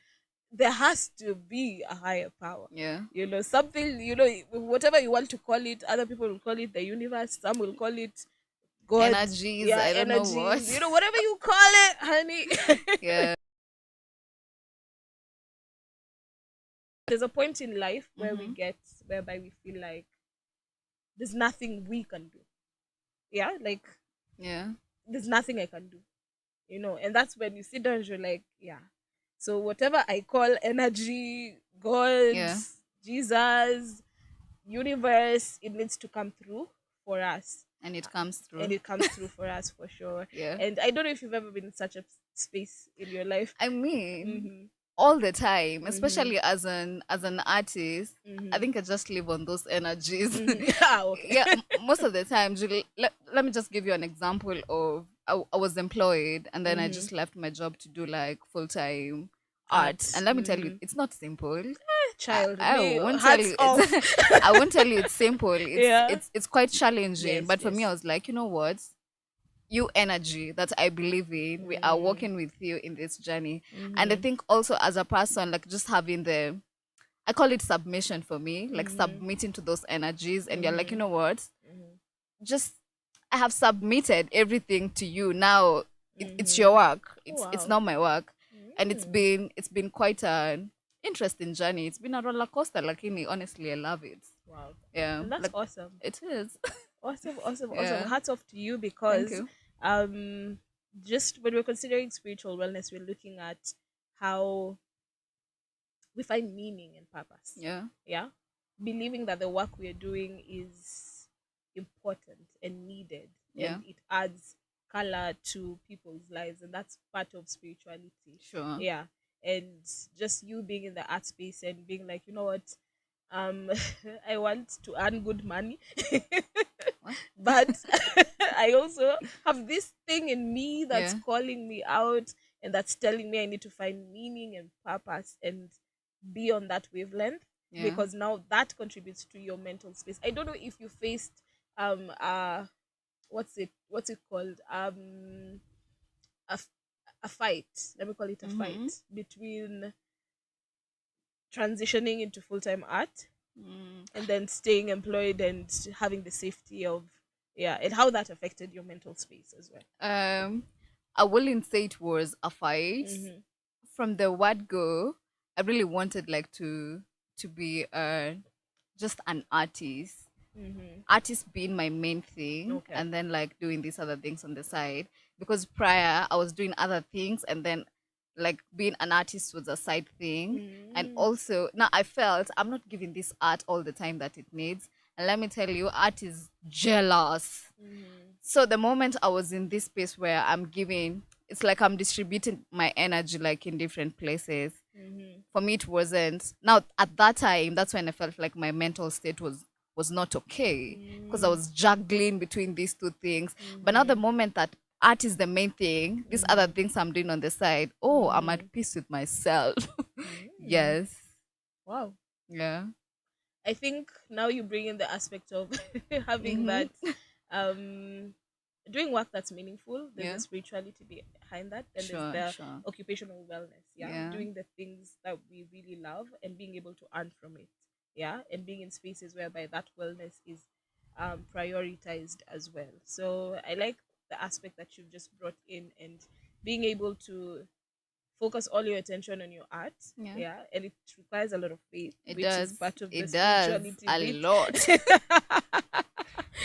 there has to be a higher power. Yeah. You know, something, you know, whatever you want to call it, other people will call it the universe, some will call it God, Energies. yeah, I don't know what. energies, you know, whatever you call it, honey. Yeah. There's a point in life where we Mm-hmm. get whereby we feel like there's nothing we can do. Yeah, like Yeah. there's nothing I can do, you know, and that's when you sit down and you're like, yeah. So whatever I call energy, God, Yeah. Jesus, universe, it needs to come through for us. And it comes And through. it comes through for us for sure. Yeah. And I don't know if you've ever been in such a space in your life. I mean, Mm-hmm. all the time, Mm-hmm. especially as an artist, I Mm-hmm. think I just live on those energies. Mm-hmm. Ah, okay. Yeah, most of the time, Julie, let me just give you an example of I was employed and then I Mm-hmm. just left my job to do like full-time art. Art. And let me tell you, Mm-hmm. it's not simple. Child, I me, won't tell hats you off. it's I won't tell you it's simple. Yeah. It's quite challenging. Yes, But for me, yes. I was like, you know what? You energy that I believe in. We are Mm-hmm. walking with you in this journey. And I Mm-hmm. think also as a person, like just having I call it submission for me, like Mm-hmm. submitting to those energies. And you're like, Mm-hmm. you know what? Mm-hmm. Just I have submitted everything to you. Now it's Mm-hmm. your work. It's Wow. not my work. And it's Mm. been quite an interesting journey. It's been a roller coaster, like me. Honestly, I love it. Wow. Yeah. And that's Like awesome. it is. Awesome, awesome, awesome. Yeah. Hats off to you Thank because you. um just when we're considering spiritual wellness, we're looking at how we find meaning and purpose. Yeah. Yeah. Believing that the work we're doing is important and needed Yeah. and it adds color to people's lives, and that's part of spirituality. Sure. Yeah. And just you being in the art space and being like, you know what, um I want to earn good money. What? But I also have this thing in me that's Yeah. calling me out and that's telling me I need to find meaning and purpose and be on that wavelength, Yeah. because now that contributes to your mental space. I don't know if you faced what's it called, a, f- a fight, let me call it a Mm-hmm. fight between transitioning into full-time art Mm. and then staying employed and having the safety of, yeah, and how that affected your mental space as well. I wouldn't say it was a fight. Mm-hmm. From the word go, I really wanted like to be just an artist. Mm-hmm. Artist being my main thing, Okay. and then like doing these other things on the side. Because prior I was doing other things, and then like being an artist was a side thing. And Mm-hmm. also now I felt I'm not giving this art all the time that it needs. And let me tell you, art is jealous. Mm-hmm. So the moment I was in this space where I'm giving, it's like I'm distributing my energy like in different places. Mm-hmm. For me, it wasn't. Now at that time, that's when I felt like my mental state was not okay, because I was juggling between these two things. But now the Mm-hmm. moment that art is the main thing, these other Mm-hmm. things I'm doing on the side, oh, I'm Mm-hmm. at peace with myself. Mm-hmm. Yes. Wow. Yeah. I think now you bring in the aspect of having Mm-hmm. that um doing work that's meaningful. There's Yeah. a spirituality behind that, and there's Sure. the Sure. occupational wellness. Yeah, Yeah. doing the things that we really love and being able to earn from it. Yeah, and being in spaces whereby that wellness is prioritized as well. So I like the aspect that you've just brought in, and being able to focus all your attention on your art. Yeah. Yeah, and it requires a lot of faith, It which is does. part of the It does spirituality a bit. lot.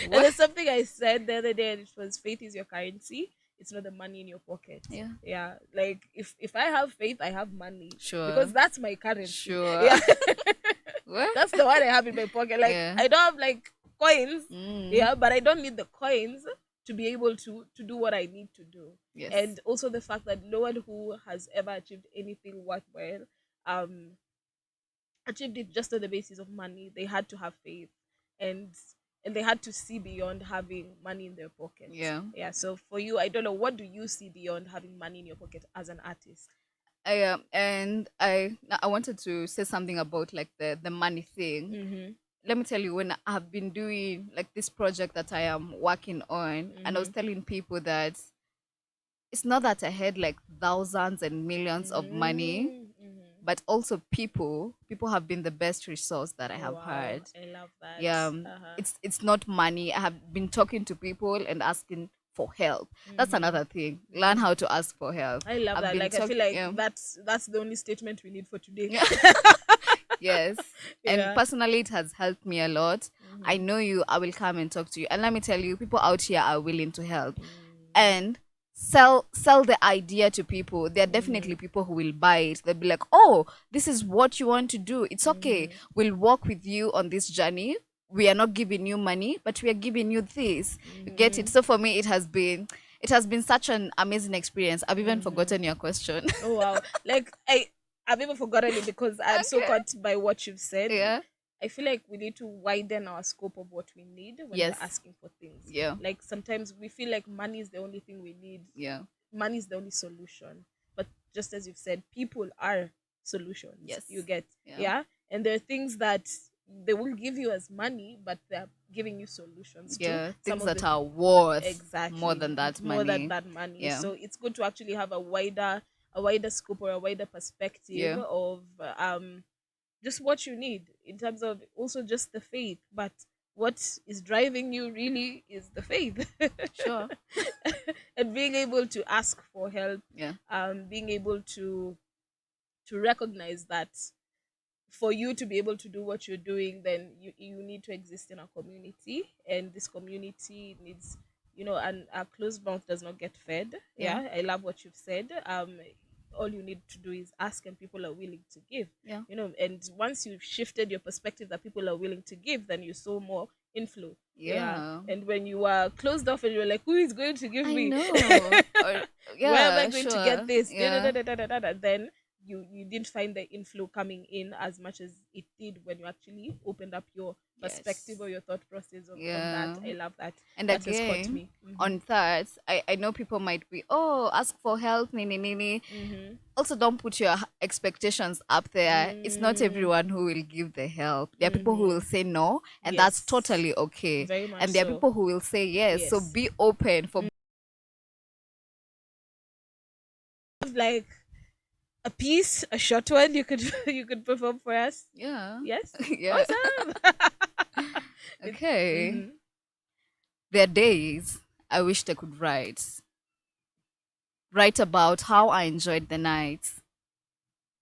And What? there's something I said the other day, and it was faith is your currency. It's not the money in your pocket. Yeah. Yeah, like if I have faith, I have money because Sure. that's my currency. Sure. Yeah, What? that's the one I have in my pocket. Like Yeah. I don't have like coins. Mm. Yeah, but I don't need the coins to be able to do what I need to do. Yes. And also the fact that no one who has ever achieved anything worthwhile um achieved it just on the basis of money. They had to have faith, and they had to see beyond having money in their pocket. Yeah. Yeah. So for you, I don't know, what do you see beyond having money in your pocket as an artist? And I wanted to say something about like the money thing. Mm-hmm. Let me tell you, when I've been doing like this project that I am working on, and I was Mm-hmm. telling people that it's not that I had like thousands and millions of money, Mm-hmm. but also people have been the best resource that I Oh have wow, had. I love that. Yeah, Uh-huh. it's not money. I have been talking to people and asking for help. That's Mm-hmm. another thing. Learn Mm-hmm. how to ask for help. I love I've that. been Like I feel talking. like Yeah. that's the only statement we need for today. Yeah. Yes. And Yeah. personally, it has helped me a lot. I Mm-hmm. know you. I will come and talk to you. And let me tell you, people out here are willing to help. Mm-hmm. And sell the idea to people. There are Mm-hmm. definitely people who will buy it. They'll be like, "Oh, this is what you want to do. It's okay. Mm-hmm. We'll walk with you on this journey. We are not giving you money, but we are giving you this." You get it? Mm-hmm. So for me, it has been such an amazing experience. I've even Mm-hmm. forgotten your question. Oh wow. Like I've even forgotten it because I'm so Okay. caught by what you've said. Yeah. I feel like we need to widen our scope of what we need when we're Yes. asking for things. Yeah. Like sometimes we feel like money is the only thing we need. Yeah. Money is the only solution. But just as you've said, people are solutions. You Yes. get, Yeah. yeah? And there are things that they will give you as money, but they're giving you solutions to Yeah. some Things of that the are worth more exactly than that more than money. that money. Yeah. So it's good to actually have a wider scope or a wider perspective Yeah. of just what you need in terms of also just the faith, but what is driving you really is the faith. Sure. And being able to ask for help, Yeah. being able to recognize that for you to be able to do what you're doing, then you need to exist in a community, and this community needs, and a closed mouth does not get fed. Yeah. Yeah, I love what you've said. All you need to do is ask, and people are willing to give. Yeah. And once you've shifted your perspective that people are willing to give, then you saw more inflow. Yeah. Yeah. And when you are closed off and you're like, who is going to give I me? know. Or Where am I yeah, going to get sure. this? Da, da, da, Yeah. da, da, da, da, da. Then you didn't find the inflow coming in as much as it did when you actually opened up your perspective Yes. or your thought process on that. Yeah. I love that. And That has caught again, me. Mm-hmm. on that, I know people might be, oh, ask for help, nini, nini. Mm-hmm. Also, don't put your expectations up there. It's not Mm, everyone who will give the help. There are people who will mm-hmm. say no, and that's Yes, totally okay. very much And there are so. people who will say yes. So Yes. be open for. Have like a piece, a short one you could you could perform for us. Yeah. Yes. Yeah. Awesome. Okay. Mm-hmm. There are days I wished I could write about how I enjoyed the nights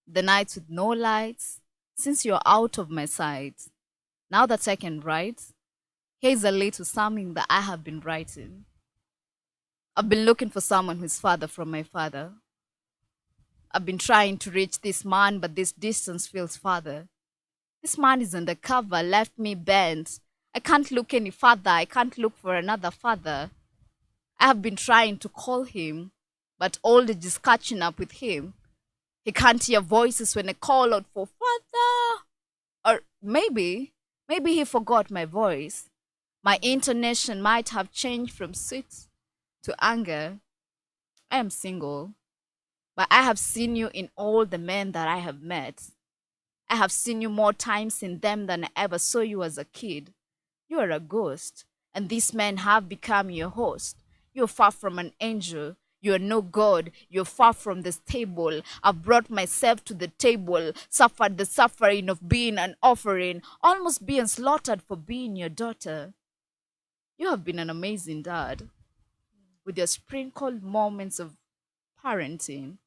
with no lights, since you're out of my sight. Now that I can write, here's a little something that I have been writing. I've been looking for someone who's farther from my father. I've been trying to reach this man, but this distance feels farther. This man is undercover, left me bent. I can't look any farther. I can't look for another father. I have been trying to call him, but old age is catching up with him. He can't hear voices when I call out for father. Or maybe he forgot my voice. My intonation might have changed from sweet to anger. I am single, but I have seen you in all the men that I have met. I have seen you more times in them than I ever saw you as a kid. You are a ghost, and these men have become your host. You're far from an angel. You're no God. You're far from this table. I've brought myself to the table, suffered the suffering of being an offering, almost being slaughtered for being your daughter. You have been an amazing dad, with your sprinkled moments of parenting.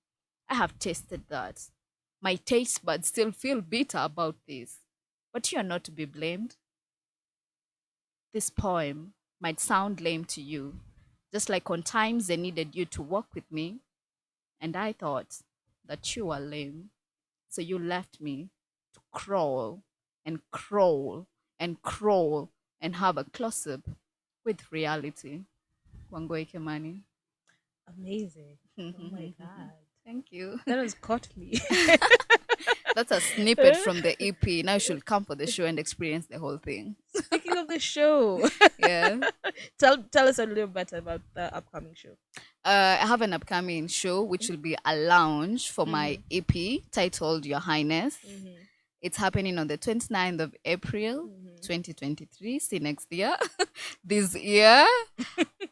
I have tasted that. My taste buds still feel bitter about this. But you are not to be blamed. This poem might sound lame to you, just like on times they needed you to walk with me, and I thought that you were lame. So you left me to crawl and crawl and crawl and have a close up with reality. Wangui Kimani. Amazing. Oh my God. Thank you. That has caught me. That's a snippet from the EP. Now you should come for the show and experience the whole thing. Speaking of the show, Yeah. tell us a little bit about the upcoming show. I have an upcoming show which will be a lounge for my EP titled Your Highness. It's happening on the 29th of April, 2023. See next year. This year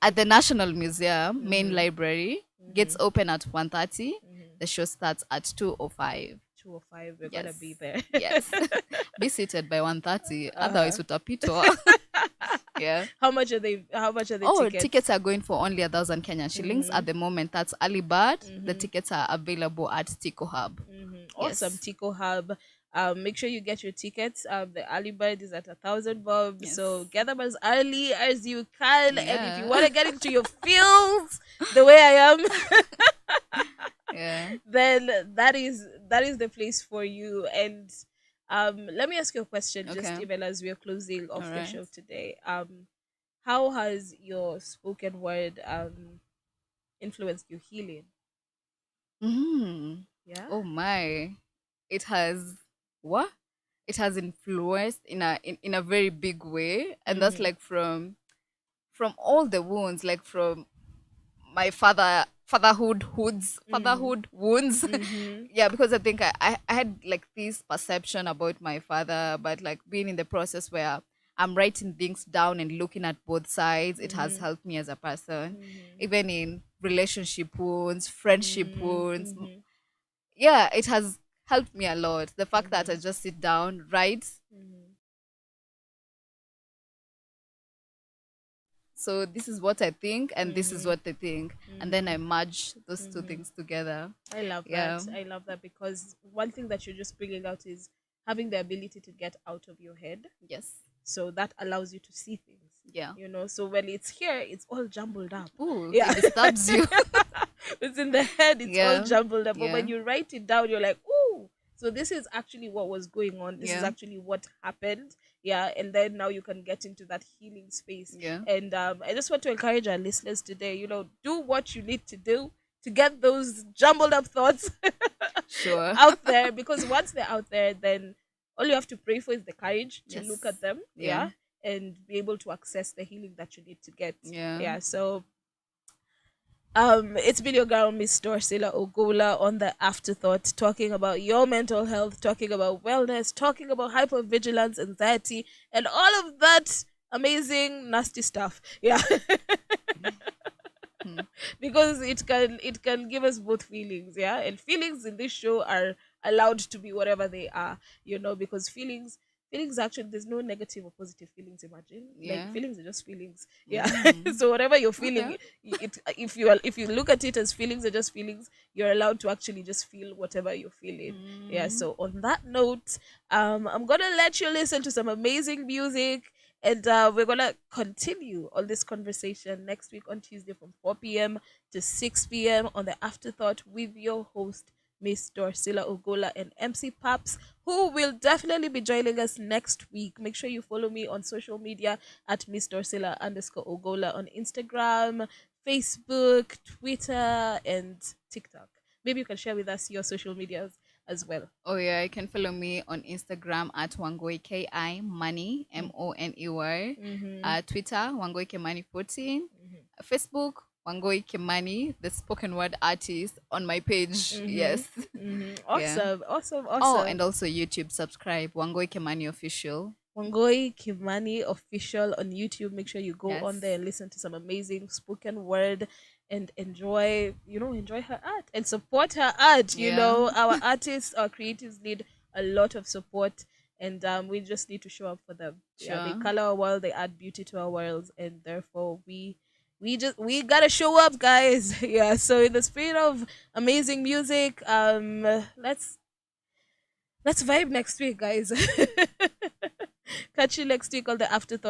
at the National Museum, main library. Gets open at 1:30. The show starts at 2:05. 2:05, we're Yes. gonna be there. Yes. Be seated by 1:30. Otherwise, utapitwa. Yeah. How much are they? Oh, tickets? tickets are going for only 1,000 Kenyan shillings at the moment. That's early bird. The tickets are available at Tico Hub. Awesome, Yes. Tico Hub. Make sure you get your tickets. The early bird is at 1,000 bob. Yes. So get them as early as you can. And if you Yeah. want to get into your feels the way I am, Yeah. then that is the place for you. And let me ask you a question, just Okay. even as we are closing off the Alright. show today. How has your spoken word influenced your healing? Yeah. Oh my. It has what? It has influenced in a very big way. And that's like from all the wounds, like from my fatherhood wounds. Yeah, because I think I had like this perception about my father, but like being in the process where I'm writing things down and looking at both sides, it has helped me as a person, even in relationship wounds, friendship wounds. Yeah, it has helped me a lot. The fact that I just sit down, write. So this is what I think, and this is what they think, and then I merge those two things together. I love Yeah. that. I love that because one thing that you're just bringing out is having the ability to get out of your head. Yes. So that allows you to see things. Yeah. So when it's here, it's all jumbled up. Ooh, Yeah. it disturbs you. It's in the head, it's Yeah. all jumbled up. But when Yeah. you write it down, you're like, ooh, so this is actually what was going on. This is Yeah. actually what happened. Yeah. And then now you can get into that healing space. Yeah. And I just want to encourage our listeners today, do what you need to do to get those jumbled up thoughts Sure. out there, because once they're out there, then all you have to pray for is the courage to Yes. look at them, Yeah. and be able to access the healing that you need to get. Yeah. So it's been your girl, Miss Dorsila Ogolla, on the Afterthought, talking about your mental health, talking about wellness, talking about hypervigilance, anxiety, and all of that amazing nasty stuff. Yeah. Because it can give us both feelings, yeah, and feelings in this show are allowed to be whatever they are, because feelings actually, there's no negative or positive feelings. Imagine, Yeah. like, feelings are just feelings, yeah. So whatever you're feeling, Okay. if you look at it as feelings are just feelings, you're allowed to actually just feel whatever you're feeling. Yeah. So on that note, I'm gonna let you listen to some amazing music. And we're going to continue on this conversation next week on Tuesday from 4 p.m. to 6 p.m. on the Afterthought with your host, Miss Dorsila Ogolla and MC Paps, who will definitely be joining us next week. Make sure you follow me on social media at Miss Dorsila_Ogolla on Instagram, Facebook, Twitter, and TikTok. Maybe you can share with us your social medias as well. Oh yeah, you can follow me on Instagram at Wangui Kimani Money. Twitter Wangui Kimani 14. Facebook Wangui Kimani, the spoken word artist, on my page. Yes. Awesome. Oh, and also YouTube. Subscribe Wangui Kimani official. Wangui Kimani official on YouTube. Make sure you go Yes. on there and listen to some amazing spoken word and enjoy her art and support her art. Yeah. Our artists, our creatives need a lot of support, and we just need to show up for them. Yeah, they Sure. color our world, they add beauty to our worlds, and therefore we gotta show up, guys. Yeah. So in the spirit of amazing music, let's vibe next week, guys. Catch you next week on the Afterthought.